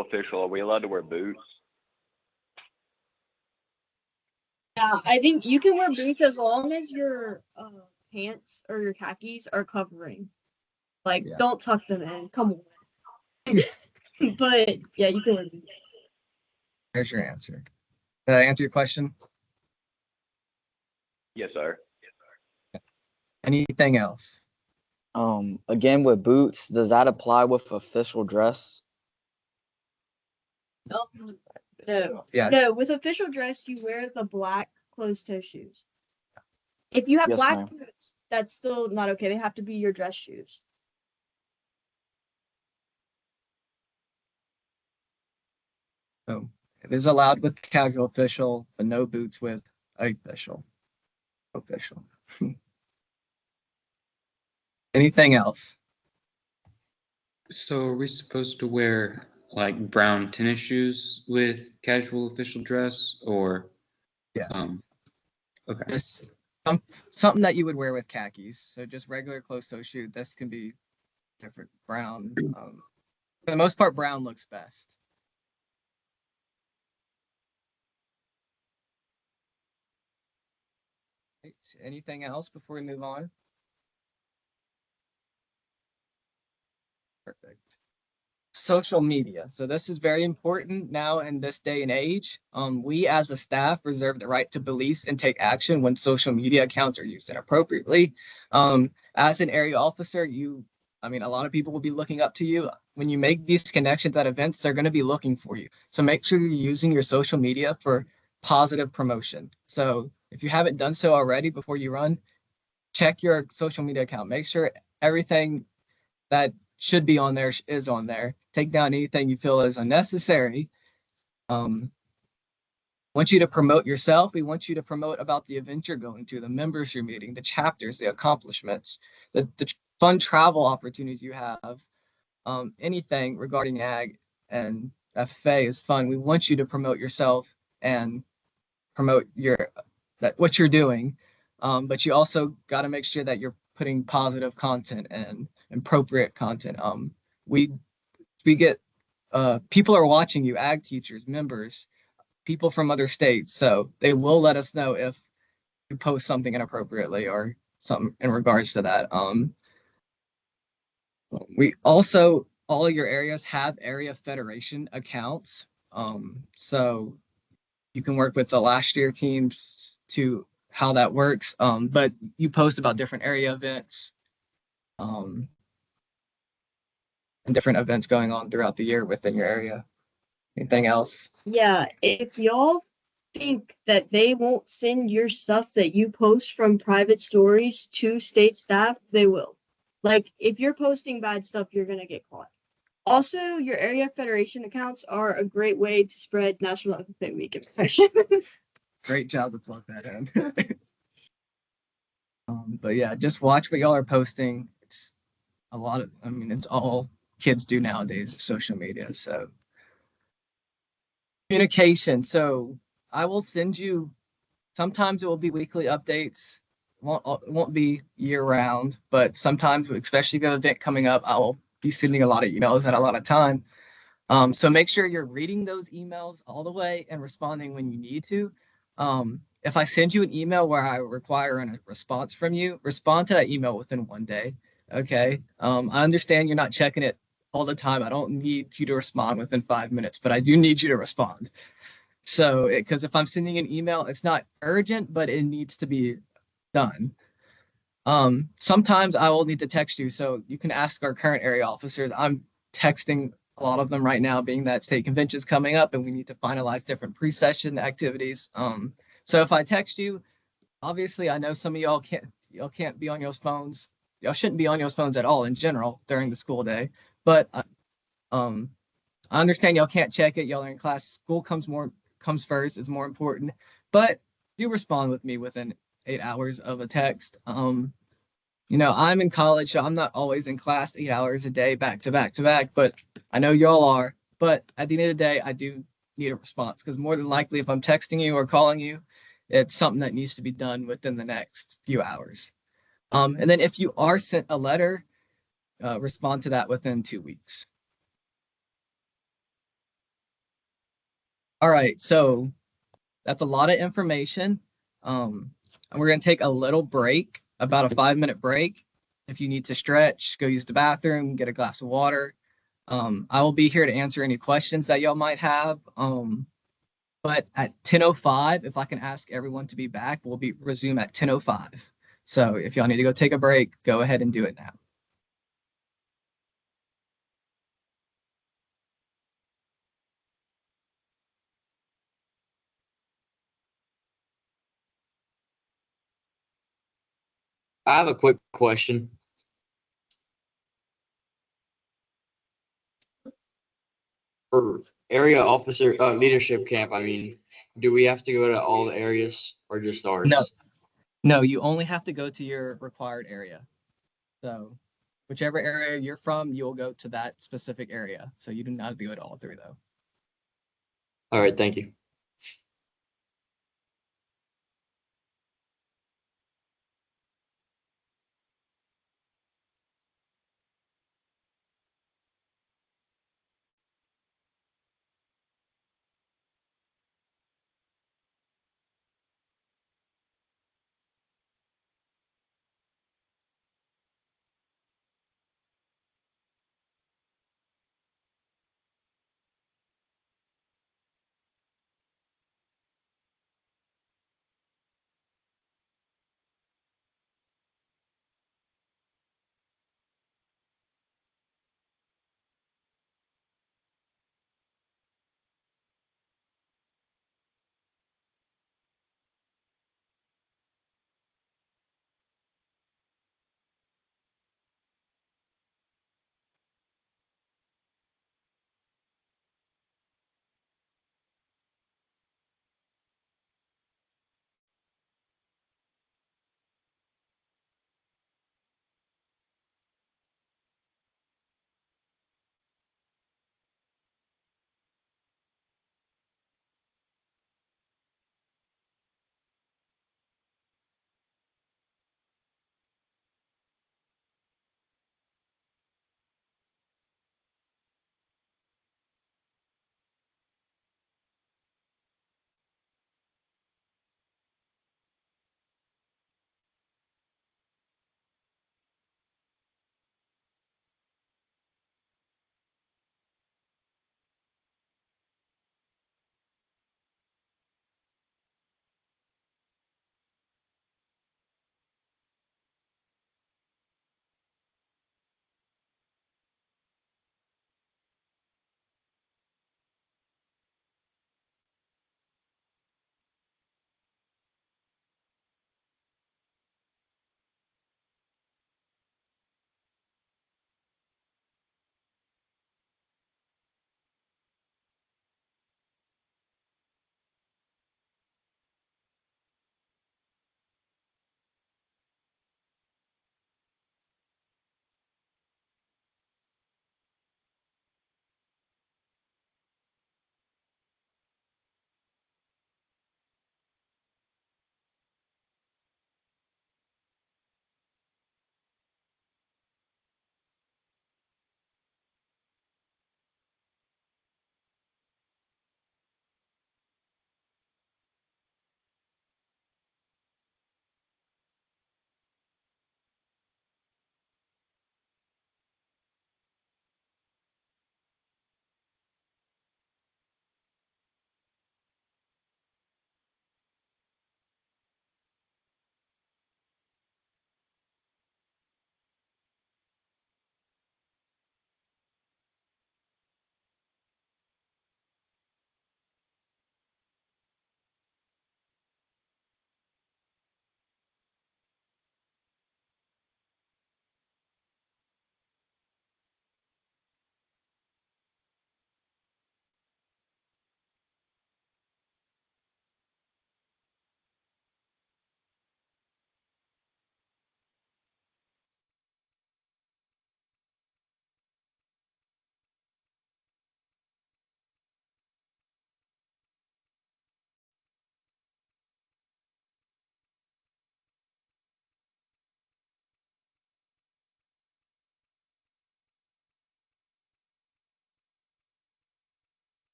official, are we allowed to wear boots? Yeah, I think you can wear boots as long as your pants or your khakis are covering. Like, Yeah. don't tuck them in. Come on. But yeah, you can wear boots. There's your answer. Did I answer your question? Yes, sir. Anything else? Again with boots, does that apply with official dress? No. Yeah. No, with official dress, you wear the black closed-toe shoes. If you have Yes, black ma'am. boots, that's still not okay. They have to be your dress shoes. So it is allowed with casual official, but no boots with official. Official. Anything else? So are we supposed to wear like brown tennis shoes with casual official dress or Yes. Okay. Just something that you would wear with khakis. So just regular closed-toe shoe. This can be different. Brown. For the most part, brown looks best. Right. Anything else before we move on? Perfect. Social media. So this is very important now in this day and age. We as a staff reserve the right to police and take action when social media accounts are used inappropriately. As an area officer, a lot of people will be looking up to you. When you make these connections at events, they're going to be looking for you. So make sure you're using your social media for positive promotion. So if you haven't done so already before you run, check your social media account. Make sure everything that should be on there is on there. Take down anything you feel is unnecessary. Want you to promote yourself. We want you to promote about the event you're going to, the members you're meeting, the chapters, the accomplishments, the fun travel opportunities you have. Anything regarding ag and FFA is fun. We want you to promote yourself and promote what you're doing. But you also got to make sure that you're putting positive content and appropriate content. We get people are watching you, ag teachers, members, people from other states, so they will let us know if you post something inappropriately or something in regards to that. We also, all your areas have area federation accounts, so you can work with the last year teams to how that works. But you post about different area events, and different events going on throughout the year within your area. Anything else? Yeah, if y'all think that they won't send your stuff that you post from private stories to state staff, they will. Like, if you're posting bad stuff, you're gonna get caught. Also, your area federation accounts are a great way to spread National FFA Week information. Great job to plug that in. But yeah, just watch what y'all are posting. It's it's all kids do nowadays, social media. So communication. So I will send you, sometimes it will be weekly updates. It won't be year round, but sometimes, especially if you have an event coming up, I will be sending a lot of emails at a lot of time. So make sure you're reading those emails all the way and responding when you need to. If I send you an email where I require a response from you, respond to that email within 1 day. Okay. I understand you're not checking it all the time. I don't need you to respond within 5 minutes, but I do need you to respond. So, because if I'm sending an email, it's not urgent, but it needs to be done. Sometimes I will need to text you, so you can ask our current area officers. I'm texting a lot of them right now, being that state convention's coming up and we need to finalize different pre-session activities. So if I text you, obviously I know some of y'all can't be on your phones. Y'all shouldn't be on your phones at all in general during the school day. But I understand y'all can't check it. Y'all are in class. School comes first. It's more important. But do respond with me within 8 hours of a text. I'm in college, so I'm not always in class 8 hours a day, back to back to back, but I know y'all are. But at the end of the day, I do need a response because more than likely, if I'm texting you or calling you, it's something that needs to be done within the next few hours. And then if you are sent a letter, respond to that within 2 weeks. All right, so that's a lot of information. And we're going to take a little break, about a 5-minute break. If you need to stretch, go use the bathroom, get a glass of water. I will be here to answer any questions that y'all might have. But at 10:05, if I can ask everyone to be back, we'll resume at 10:05. So if y'all need to go take a break, go ahead and do it now. I have a quick question. For area officer leadership camp, I mean, do we have to go to all the areas or just ours? No, you only have to go to your required area. So whichever area you're from, you'll go to that specific area. So you do not have to go to all three though. All right, thank you.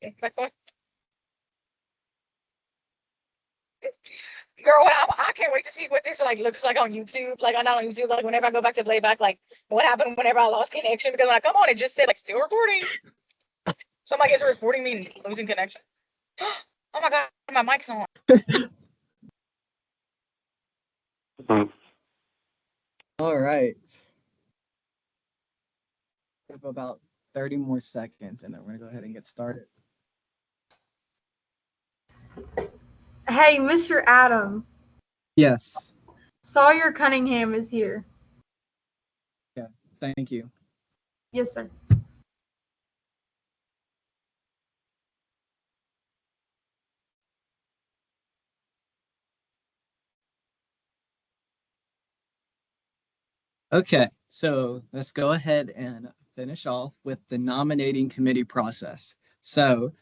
Girl, I can't wait to see what this like looks like on YouTube. Like, not on YouTube. Like, whenever I go back to playback, like what happened whenever I lost connection? Because when I come on, it just says like still recording. So I'm like, is it recording me losing connection? Oh my god, my mic's on. All right. We have about 30 more seconds, and then we're gonna go ahead and get started. Hey, Mr. Adam, Yes. Sawyer Cunningham is here. Thank you. Yes, sir. Okay, so let's go ahead and finish off with the nominating committee process. So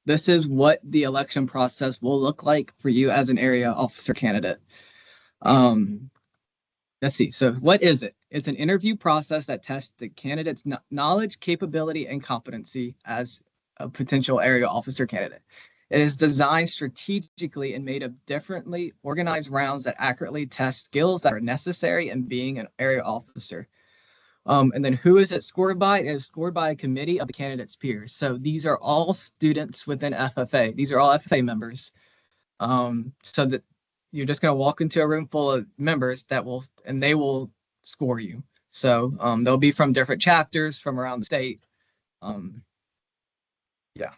this is what the election process will look like for you as an area officer candidate. Let's see. So what is it? It's an interview process that tests the candidate's knowledge, capability, and competency as a potential area officer candidate. It is designed strategically and made of differently organized rounds that accurately test skills that are necessary in being an area officer. And then who is it scored by? It is scored by a committee of the candidate's peers. So these are all students within FFA. These are all FFA members. So that you're just going to walk into a room full of members and they will score you. So they'll be from different chapters from around the state. Yeah.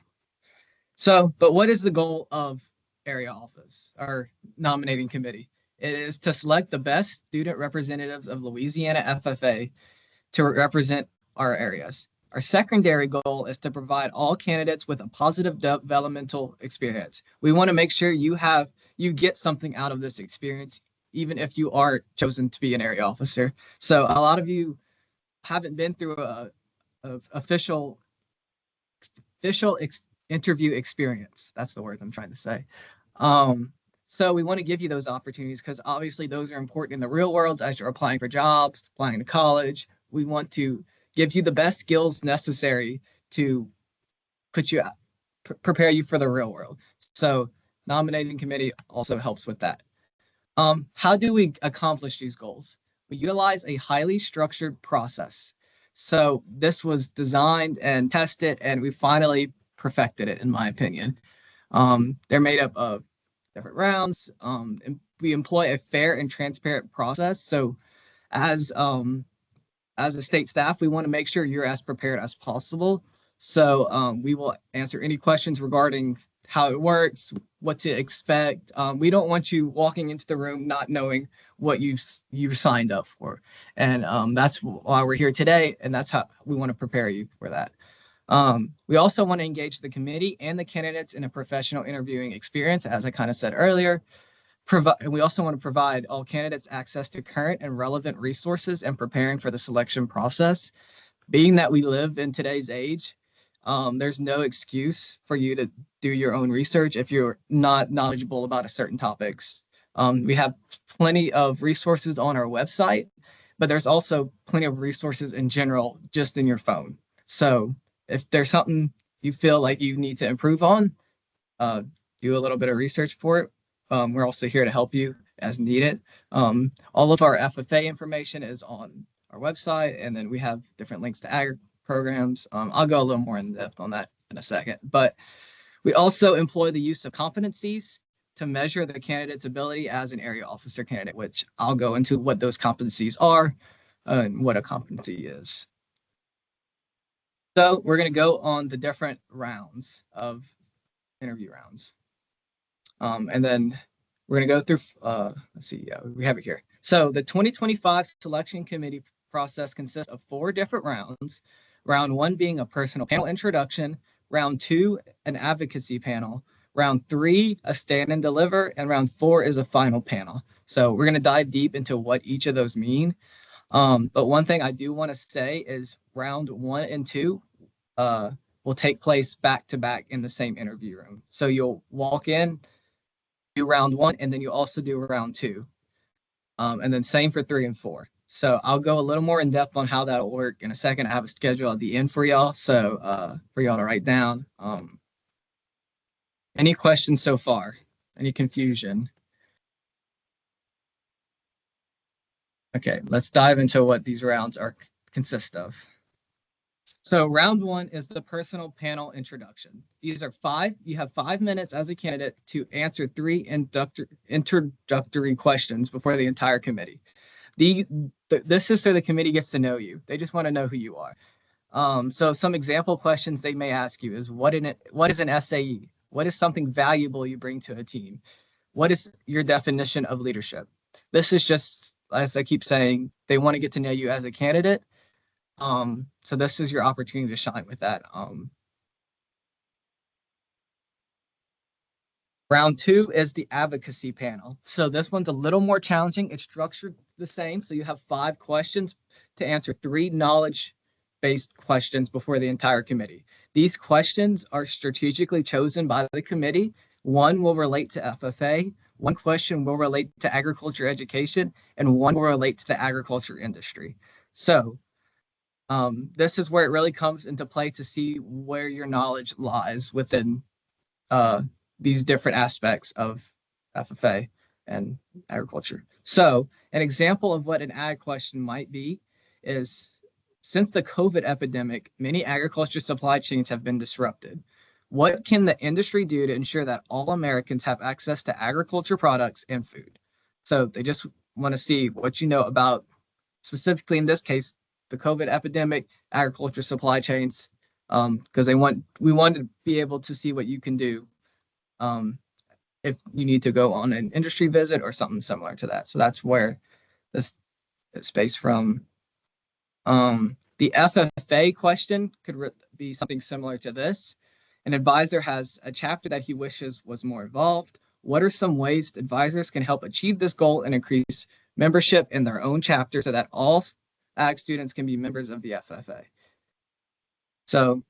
So, but what is the goal of area office or nominating committee? It is to select the best student representatives of Louisiana FFA to represent our areas. Our secondary goal is to provide all candidates with a positive developmental experience. We want to make sure you get something out of this experience, even if you are chosen to be an area officer. So a lot of you haven't been through a official interview experience. That's the word I'm trying to say. So we want to give you those opportunities because obviously those are important in the real world as you're applying for jobs, applying to college. We want to give you the best skills necessary to put you prepare you for the real world. So nominating committee also helps with that. How do we accomplish these goals? We utilize a highly structured process. So this was designed and tested, and we finally perfected it, in my opinion. They're made up of different rounds. And we employ a fair and transparent process. So as a state staff, we want to make sure you're as prepared as possible. So we will answer any questions regarding how it works, what to expect. We don't want you walking into the room not knowing what you've signed up for. And that's why we're here today. And that's how we want to prepare you for that. We also want to engage the committee and the candidates in a professional interviewing experience, as I kind of said earlier. And we also want to provide all candidates access to current and relevant resources and preparing for the selection process. Being that we live in today's age, there's no excuse for you to do your own research if you're not knowledgeable about a certain topics. We have plenty of resources on our website, but there's also plenty of resources in general just in your phone. So if there's something you feel like you need to improve on, do a little bit of research for it. We're also here to help you as needed. All of our FFA information is on our website, and then we have different links to ag programs. I'll go a little more in depth on that in a second, but we also employ the use of competencies to measure the candidate's ability as an area officer candidate, which I'll go into what those competencies are and what a competency is. So we're going to go on the different rounds of interview rounds. And then we're going to go through, let's see, yeah, we have it here. So the 2025 selection committee process consists of 4 different rounds. Round 1 being a personal panel introduction, round 2, an advocacy panel, round 3, a stand and deliver, and round 4 is a final panel. So we're going to dive deep into what each of those mean. But one thing I do want to say is round 1 and 2 will take place back to back in the same interview room. So you'll walk in, do round 1, and then you also do round 2. And then same for 3 and 4. So I'll go a little more in depth on how that'll work in a second. I have a schedule at the end for y'all. So for y'all to write down. Any questions so far? Any confusion? Okay, let's dive into what these rounds consist of. So round one is the personal panel introduction. These are you have 5 minutes as a candidate to answer 3 introductory questions before the entire committee. This is so the committee gets to know you. They just want to know who you are. So some example questions they may ask you is what is an SAE? What is something valuable you bring to a team? What is your definition of leadership? This is just, as I keep saying, they want to get to know you as a candidate. So this is your opportunity to shine with that. Round two is the advocacy panel. So this one's a little more challenging. It's structured the same. So you have 5 questions to answer 3 knowledge-based questions before the entire committee. These questions are strategically chosen by the committee. One will relate to FFA, one question will relate to agriculture education, and one will relate to the agriculture industry. So this is where it really comes into play to see where your knowledge lies within these different aspects of FFA and agriculture. So an example of what an ag question might be is, since the COVID epidemic, many agriculture supply chains have been disrupted. What can the industry do to ensure that all Americans have access to agriculture products and food? So they just want to see what you know about, specifically in this case, the COVID epidemic, agriculture supply chains, because we want to be able to see what you can do if you need to go on an industry visit or something similar to that. So that's where this is based from. The FFA question could be something similar to this. An advisor has a chapter that he wishes was more involved. What are some ways advisors can help achieve this goal and increase membership in their own chapter so that all ag students can be members of the FFA? So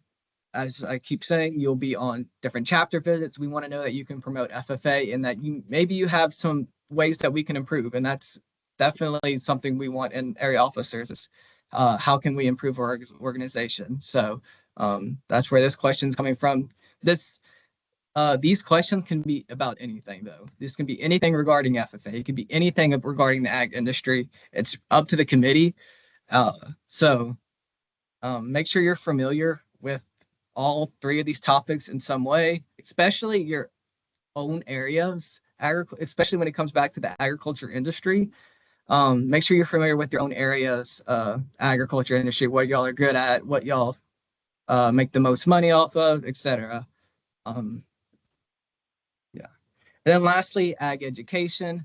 as I keep saying, you'll be on different chapter visits. We want to know that you can promote FFA and that maybe you have some ways that we can improve. And that's definitely something we want in area officers is how can we improve our organization? So that's where this question is coming from. These questions can be about anything, though. This can be anything regarding FFA. It can be anything regarding the ag industry. It's up to the committee. So make sure you're familiar with all 3 of these topics in some way, especially your own areas, especially when it comes back to the agriculture industry. Make sure you're familiar with your own areas, agriculture industry, what y'all are good at, what y'all make the most money off of, etc. Yeah. And then lastly, ag education.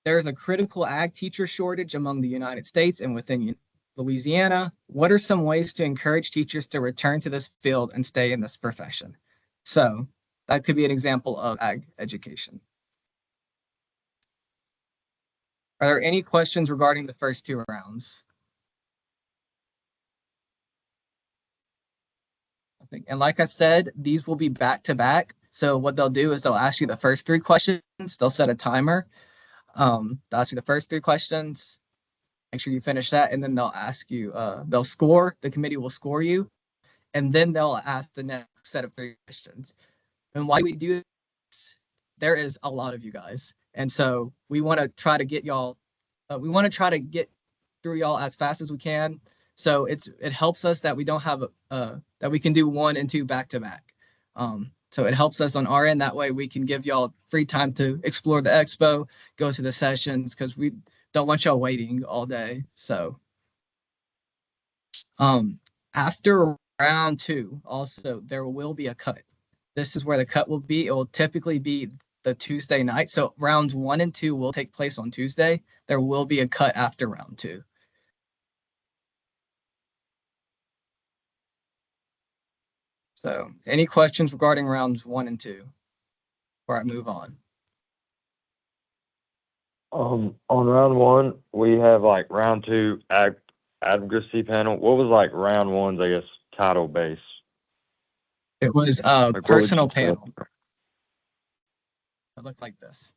There is a critical ag teacher shortage among the United States and within Louisiana. What are some ways to encourage teachers to return to this field and stay in this profession? So that could be an example of ag education. Are there any questions regarding the first 2 rounds? And like I said, these will be back to back. So what they'll do is they'll ask you the first 3 questions. They'll set a timer. They'll ask you the first 3 questions. Make sure you finish that, and then they'll ask you. They'll score. The committee will score you, and then they'll ask the next set of 3 questions. And why we do this? There is a lot of you guys, and so we want to try to get y'all. We want to try to get through y'all as fast as we can. So it helps us that we don't have that we can do 1 and 2 back to back. So it helps us on our end. That way we can give y'all free time to explore the expo, go to the sessions, because we don't want y'all waiting all day. So after round 2, also there will be a cut. This is where the cut will be. It will typically be the Tuesday night. So rounds 1 and 2 will take place on Tuesday. There will be a cut after round 2. So any questions regarding rounds 1 and 2 before I move on? On round 1, we have like round 2 advocacy panel. What was like round 1's, I guess, title base? It was personal panel. It looked like this.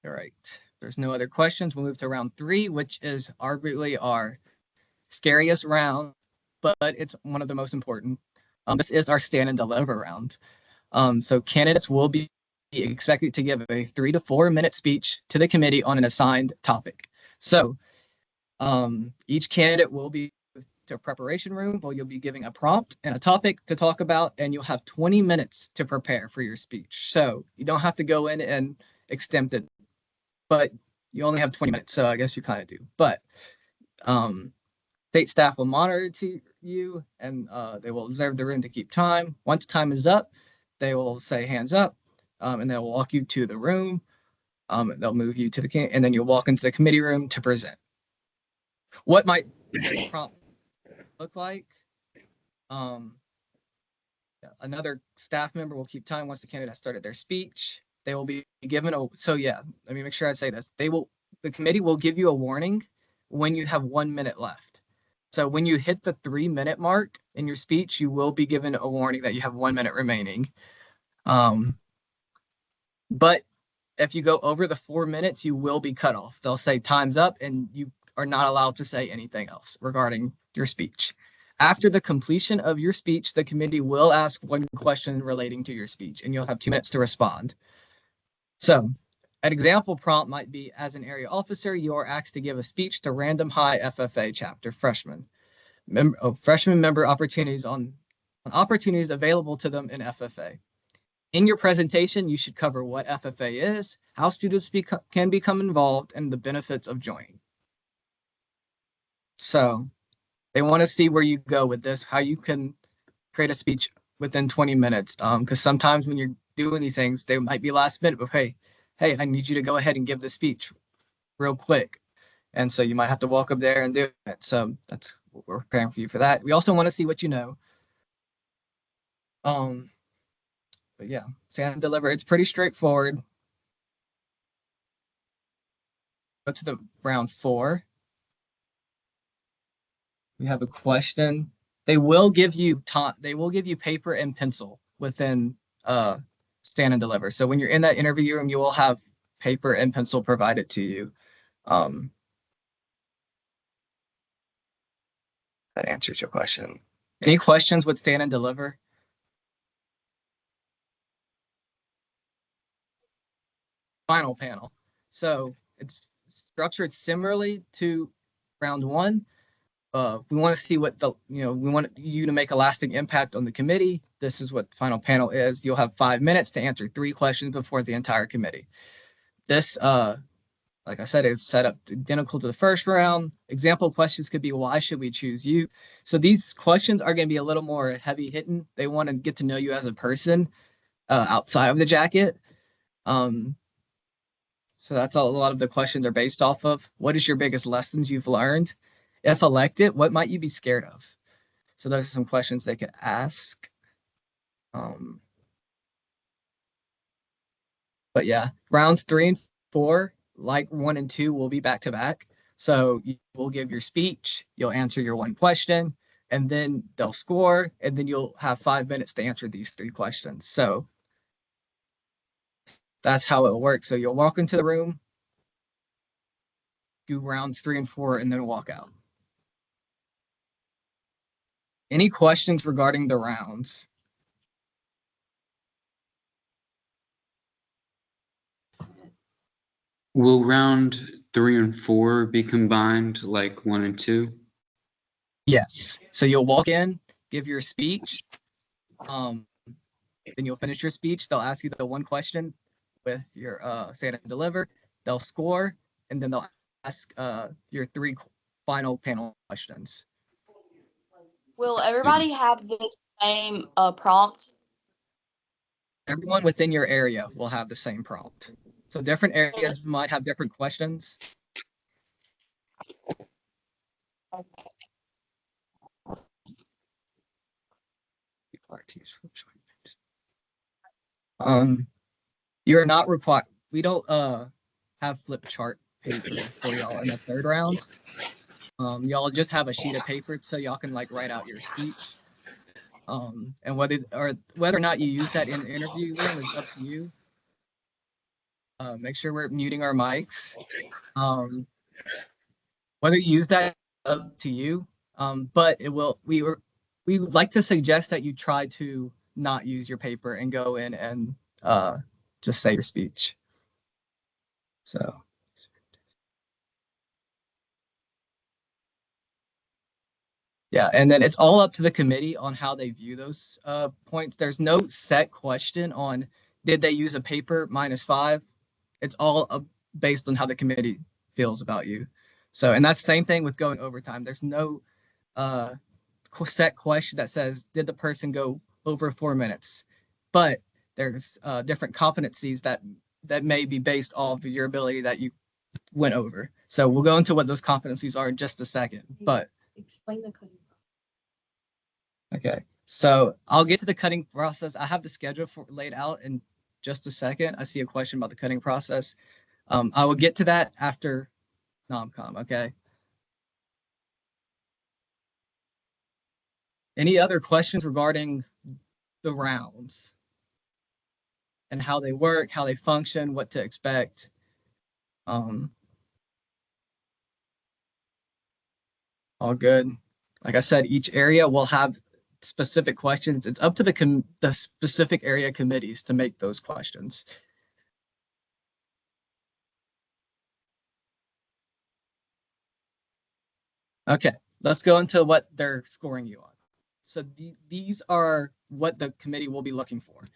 All right. There's no other questions. We'll move to round 3, which is arguably our scariest round, but it's one of the most important. This is our stand and deliver round. So candidates will be expected to give a 3 to 4 minute speech to the committee on an assigned topic. So each candidate will be to a preparation room where you'll be giving a prompt and a topic to talk about, and you'll have 20 minutes to prepare for your speech. So you don't have to go in and extend it, but you only have 20 minutes. So I guess you kind of do. But state staff will monitor to you, and they will observe the room to keep time. Once time is up, they will say hands up, and they'll walk you to the room. They'll move you to the and then you'll walk into the committee room to present. What might the prompt look like? Another staff member will keep time once the candidate has started their speech. They will be given let me make sure I say this. The committee will give you a warning when you have 1 minute left. So when you hit the 3 minute mark in your speech, you will be given a warning that you have 1 minute remaining. But if you go over the 4 minutes, you will be cut off. They'll say time's up and you are not allowed to say anything else regarding your speech. After the completion of your speech, the committee will ask one question relating to your speech, and you'll have 2 minutes to respond. So an example prompt might be, as an area officer, you are asked to give a speech to Random High FFA chapter freshmen. Freshman member opportunities on opportunities available to them in FFA. In your presentation, you should cover what FFA is, how students can become involved, and the benefits of joining. So they want to see where you go with this, how you can create a speech within 20 minutes. Because sometimes when you're doing these things, they might be last minute, but hey, I need you to go ahead and give the speech real quick. And so you might have to walk up there and do it. So that's what we're preparing for you for that. We also want to see what you know. But yeah, stand and deliver. It's pretty straightforward. Go to the round 4. We have a question. They will give you paper and pencil within stand and deliver. So when you're in that interview room, you will have paper and pencil provided to you. That answers your question. Any questions with stand and deliver? Final panel. So it's structured similarly to round 1. We want to see what we want you to make a lasting impact on the committee. This is what the final panel is. You'll have 5 minutes to answer 3 questions before the entire committee. This, like I said, is set up identical to the first round. Example questions could be, why should we choose you? So these questions are going to be a little more heavy hitting. They want to get to know you as a person outside of the jacket. So that's a lot of the questions are based off of. What is your biggest lessons you've learned? If elected, what might you be scared of? So those are some questions they could ask. But yeah, rounds 3 and 4, like 1 and 2, will be back to back. So you will give your speech, you'll answer your 1 question, and then they'll score, and then you'll have 5 minutes to answer these 3 questions. So that's how it works. So you'll walk into the room, do rounds 3 and 4, and then walk out. Any questions regarding the rounds? Will round 3 and 4 be combined like 1 and 2? Yes. So you'll walk in, give your speech, then you'll finish your speech. They'll ask you the 1 question with your stand and deliver. They'll score, and then they'll ask your 3 final panel questions. Will everybody have the same prompt? Everyone within your area will have the same prompt. So different areas might have different questions. You're not required. We don't have flip chart paper for y'all in the 3rd round. Y'all just have a sheet of paper so y'all can like write out your speech. And whether or not you use that in the interview room is up to you. Make sure we're muting our mics. Whether you use that, up to you. But we would like to suggest that you try to not use your paper and go in and just say your speech. So. Yeah, and then it's all up to the committee on how they view those points. There's no set question on did they use a paper -5. It's all based on how the committee feels about you. So, and that's the same thing with going overtime. There's no set question that says did the person go over 4 minutes, but there's different competencies that may be based off of your ability that you went over. So we'll go into what those competencies are in just a second. But explain the cutting. Okay, so I'll get to the cutting process. I have the schedule laid out in just a second. I see a question about the cutting process. I will get to that after NomCom, okay? Any other questions regarding the rounds and how they work, how they function, what to expect? All good. Like I said, each area will have specific questions. It's up to the specific area committees to make those questions. Okay, let's go into what they're scoring you on. So these are what the committee will be looking for.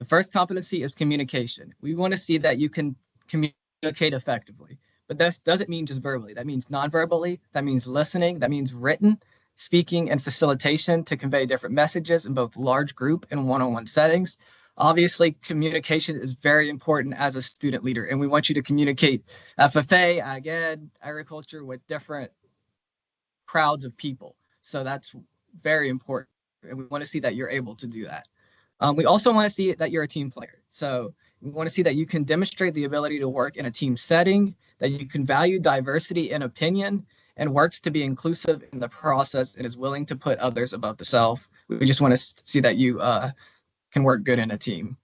The first competency is communication. We want to see that you can communicate effectively, but that doesn't mean just verbally. That means non-verbally, that means listening, that means written, speaking, and facilitation to convey different messages in both large group and one-on-one settings. Obviously, communication is very important as a student leader, and we want you to communicate FFA, Ag Ed, agriculture with different crowds of people. So that's very important, and we want to see that you're able to do that. We also want to see that you're a team player. So we want to see that you can demonstrate the ability to work in a team setting, that you can value diversity in opinion, and works to be inclusive in the process and is willing to put others above the self. We just want to see that you can work good in a team.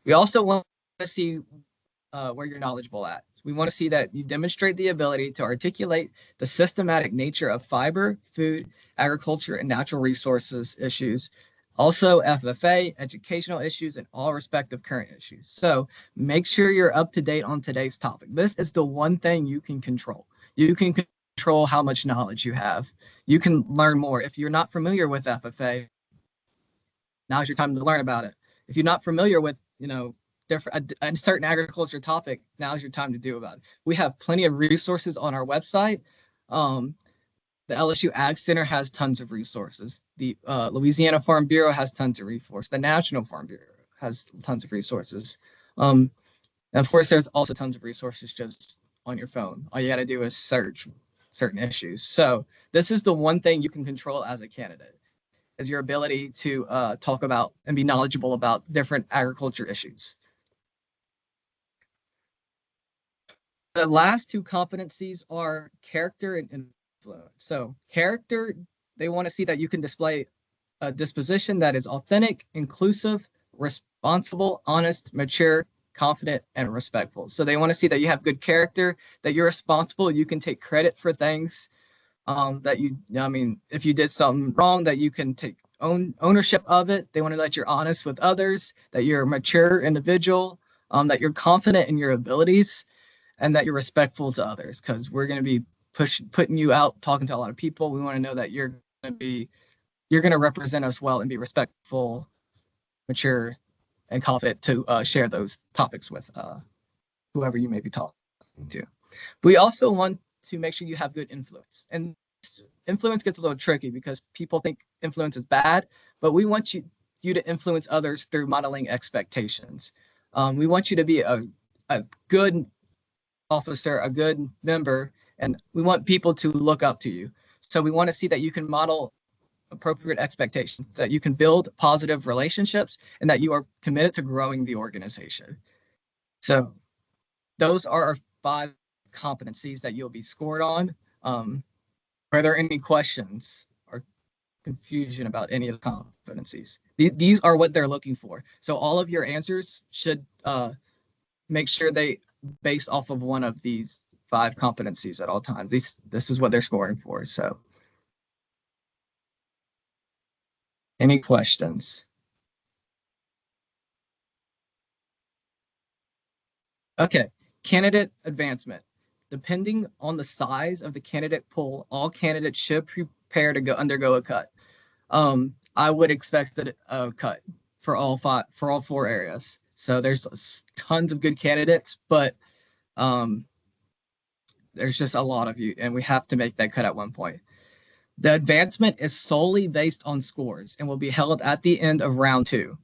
We also want to see where you're knowledgeable at. We want to see that you demonstrate the ability to articulate the systematic nature of fiber, food, agriculture, and natural resources issues. Also, FFA, educational issues, and all respective current issues. So make sure you're up to date on today's topic. This is the one thing you can control. You can control how much knowledge you have. You can learn more. If you're not familiar with FFA, now's your time to learn about it. If you're not familiar with, a certain agriculture topic, now's your time to do about it. We have plenty of resources on our website. The LSU Ag Center has tons of resources. The Louisiana Farm Bureau has tons of resources. The National Farm Bureau has tons of resources. And of course, there's also tons of resources just on your phone. All you got to do is search certain issues. So this is the one thing you can control as a candidate, is your ability to talk about and be knowledgeable about different agriculture issues. The last two competencies are character and influence. So character, they want to see that you can display a disposition that is authentic, inclusive, responsible, honest, mature, confident, and respectful. So they want to see that you have good character, that you're responsible, you can take credit for things, that if you did something wrong, that you can take ownership of it. They want to know that you're honest with others, that you're a mature individual, that you're confident in your abilities, and that you're respectful to others, because we're going to be putting you out, talking to a lot of people. We want to know that you're going to represent us well and be respectful, mature, and confident to share those topics with whoever you may be talking to. We also want to make sure you have good influence. And influence gets a little tricky because people think influence is bad, but we want you to influence others through modeling expectations. We want you to be a good officer, a good member, and we want people to look up to you. So we want to see that you can model appropriate expectations, that you can build positive relationships, and that you are committed to growing the organization. So those are our 5 competencies that you'll be scored on. Are there any questions or confusion about any of the competencies. These are what they're looking for. So all of your answers should make sure they based off of one of these 5 competencies at all times. This is what they're scoring for. So any questions? Okay, candidate advancement. Depending on the size of the candidate pool, all candidates should prepare to undergo a cut. I would expect a cut for all 4 areas. So there's tons of good candidates, but there's just a lot of you, and we have to make that cut at one point. The advancement is solely based on scores and will be held at the end of round 2.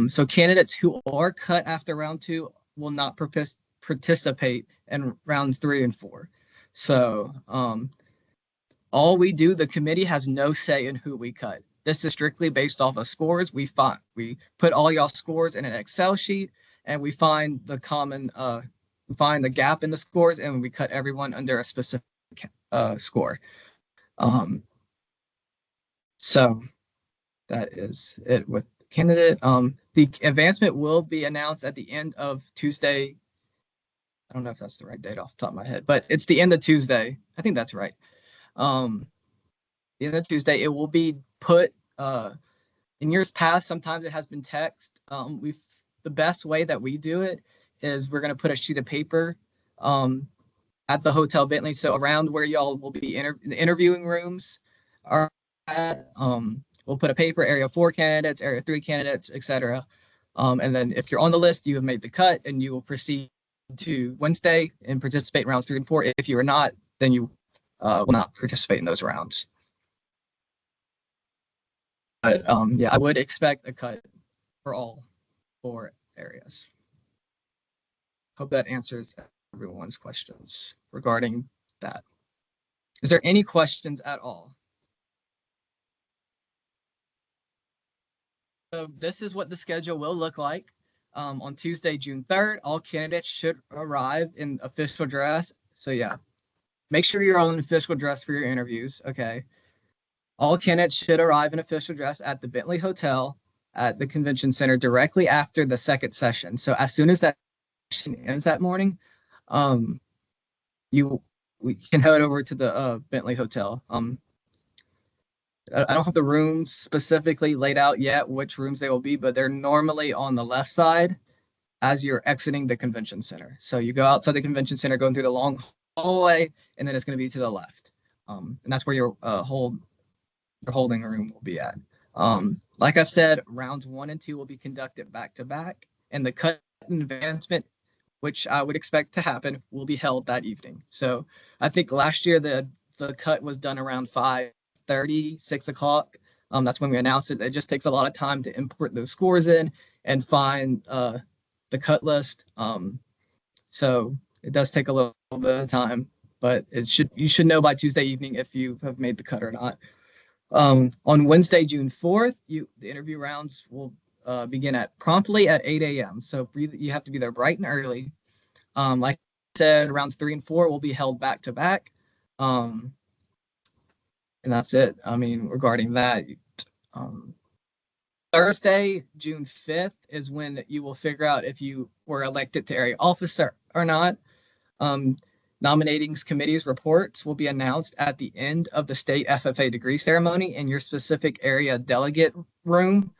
So candidates who are cut after round 2 will not participate in rounds 3 and 4. So all we do, the committee has no say in who we cut. This is strictly based off of scores. We put all y'all scores in an Excel sheet, and we find the find the gap in the scores, and we cut everyone under a specific score. So that is it with candidate. The advancement will be announced at the end of Tuesday. I don't know if that's the right date off the top of my head, but it's the end of Tuesday. I think that's right. The end of Tuesday, it will be put in years past. Sometimes it has been text. The best way that we do it is we're going to put a sheet of paper at the Hotel Bentley. So around where y'all will be the interviewing rooms are at, we'll put a paper, area 4 candidates, area 3 candidates, etc. And then if you're on the list, you have made the cut, and you will proceed to Wednesday and participate in rounds 3 and 4. If you are not, then you will not participate in those rounds. But yeah, I would expect a cut for all 4 areas. Hope that answers everyone's questions regarding that. Is there any questions at all? So this is what the schedule will look like. On Tuesday, June 3rd, all candidates should arrive in official dress. So yeah, make sure you're all in official dress for your interviews, okay? All candidates should arrive in official dress at the Bentley Hotel at the Convention Center directly after the second session. So as soon as that session ends that morning, we can head over to the Bentley Hotel. I don't have the rooms specifically laid out yet, which rooms they will be, but they're normally on the left side as you're exiting the convention center. So you go outside the convention center, going through the long hallway, and then it's going to be to the left. And that's where your holding room will be at. Like I said, rounds 1 and 2 will be conducted back to back, and the cut and advancement, which I would expect to happen, will be held that evening. So I think last year the cut was done around 5:30, 6 o'clock. That's when we announced it. It just takes a lot of time to import those scores in and find the cut list. So it does take a little bit of time, but you should know by Tuesday evening if you have made the cut or not. On Wednesday, June 4th, the interview rounds will begin promptly at 8 a.m. So you have to be there bright and early. Like I said, rounds 3 and 4 will be held back to back. And that's it. I mean, regarding that, Thursday, June 5th is when you will figure out if you were elected to area officer or not. Nominating committee's reports will be announced at the end of the state FFA degree ceremony in your specific area delegate room.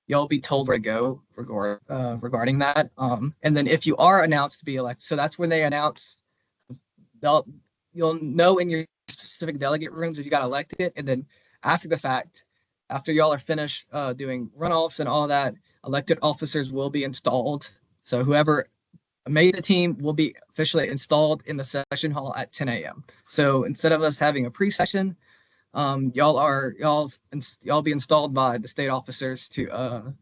You'll be told where to go regarding that. And then if you are announced to be elected, so that's when they announce, you'll know in your specific delegate rooms if you got elected. And then after the fact, after y'all are finished doing runoffs and all that, elected officers will be installed. So whoever made the team will be officially installed in the session hall at 10 a.m. So instead of us having a pre-session, y'all be installed by the state officers to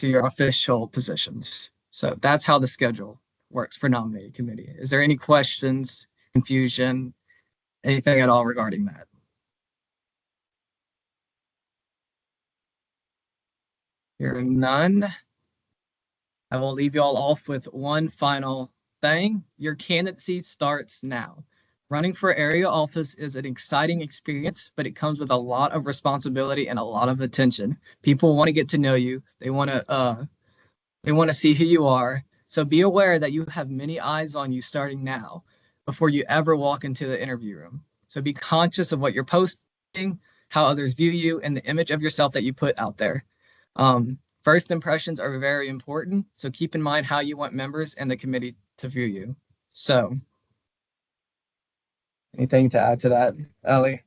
your official positions. So that's how the schedule works for nominating committee. Is there any questions, confusion, anything at all regarding that? Hearing none, I will leave you all off with one final thing. Your candidacy starts now. Running for area office is an exciting experience, but it comes with a lot of responsibility and a lot of attention. People want to get to know you. They want to see who you are. So be aware that you have many eyes on you starting now before you ever walk into the interview room. So be conscious of what you're posting, how others view you, and the image of yourself that you put out there. First impressions are very important, so keep in mind how you want members and the committee to view you. So, anything to add to that, Ellie?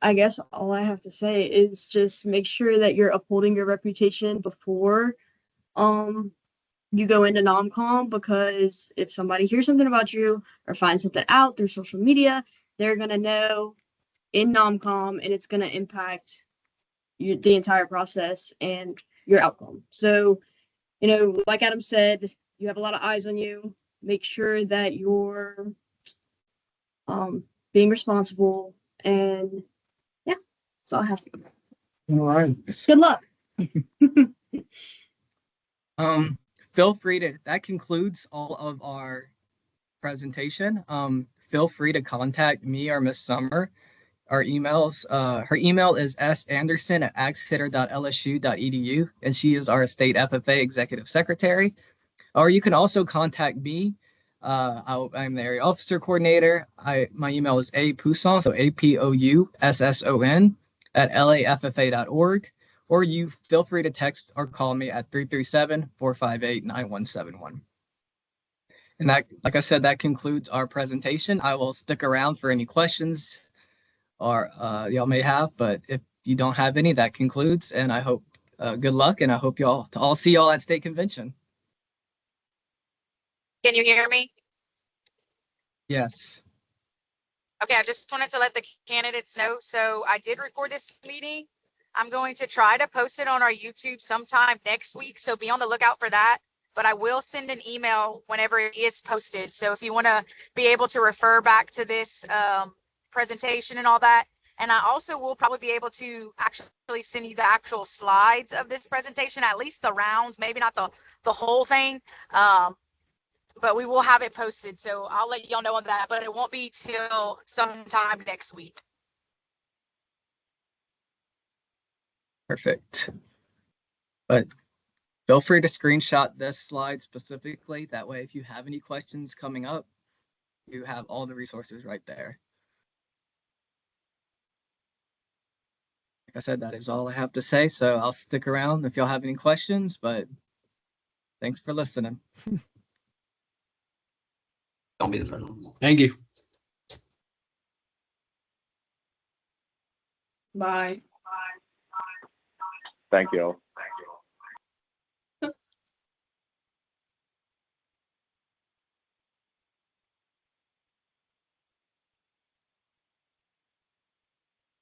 I guess all I have to say is just make sure that you're upholding your reputation before you go into nomcom, because if somebody hears something about you or finds something out through social media, they're gonna know in nomcom, and it's gonna impact the entire process and your outcome. So, like Adam said, you have a lot of eyes on you. Make sure that you're being responsible, and yeah, that's all I have. All right. Good luck. Feel free to, that concludes all of our presentation. Feel free to contact me or Miss Summer. Our emails, her email is sanderson@agcenter.lsu.edu, and she is our state FFA executive secretary. Or you can also contact me. I'm the area officer coordinator. My email is apousson, so APOUSSON @laffa.org. Or you feel free to text or call me at 337-458-9171. And that, like I said, that concludes our presentation. I will stick around for any questions or y'all may have, but if you don't have any, that concludes. And I hope good luck, and I hope I'll see y'all at state convention. Can you hear me? Yes. Okay, I just wanted to let the candidates know. So I did record this meeting. I'm going to try to post it on our YouTube sometime next week. So be on the lookout for that. But I will send an email whenever it is posted. So if you want to be able to refer back to this presentation and all that. And I also will probably be able to actually send you the actual slides of this presentation, at least the rounds, maybe not the whole thing. But we will have it posted. So I'll let y'all know on that, but it won't be till sometime next week. Perfect. But feel free to screenshot this slide specifically. That way, if you have any questions coming up, you have all the resources right there. Like I said, that is all I have to say. So I'll stick around if y'all have any questions, but thanks for listening. Don't be the first one. Thank you. Bye. Thank you all.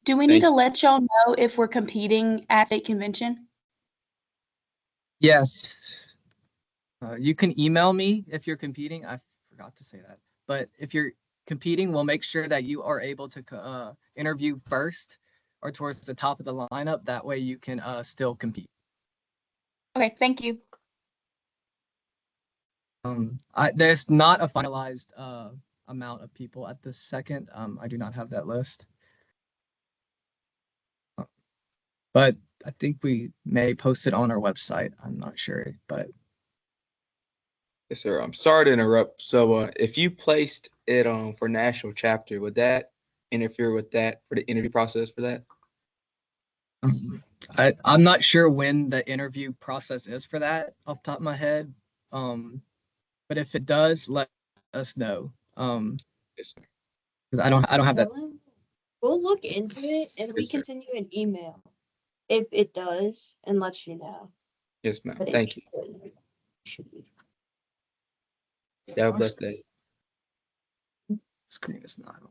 Do we need Thank to let y'all know if we're competing at state convention? Yes. You can email me if you're competing. I forgot to say that. But if you're competing, we'll make sure that you are able to interview first or towards the top of the lineup. That way you can still compete. Okay, thank you. There's not a finalized amount of people at this second. I do not have that list. But I think we may post it on our website. I'm not sure, but. Yes, sir. I'm sorry to interrupt. So if you placed it on for national chapter, would that interfere with that for the interview process for that? I'm not sure when the interview process is for that off the top of my head. But if it does, let us know. Yes, sir. Because I don't have that. We'll look into it and we Yes, can sir. send you an email if it does and let you know. Yes, ma'am. But it Thank you. should be. Have a blessed day. Screen is not on.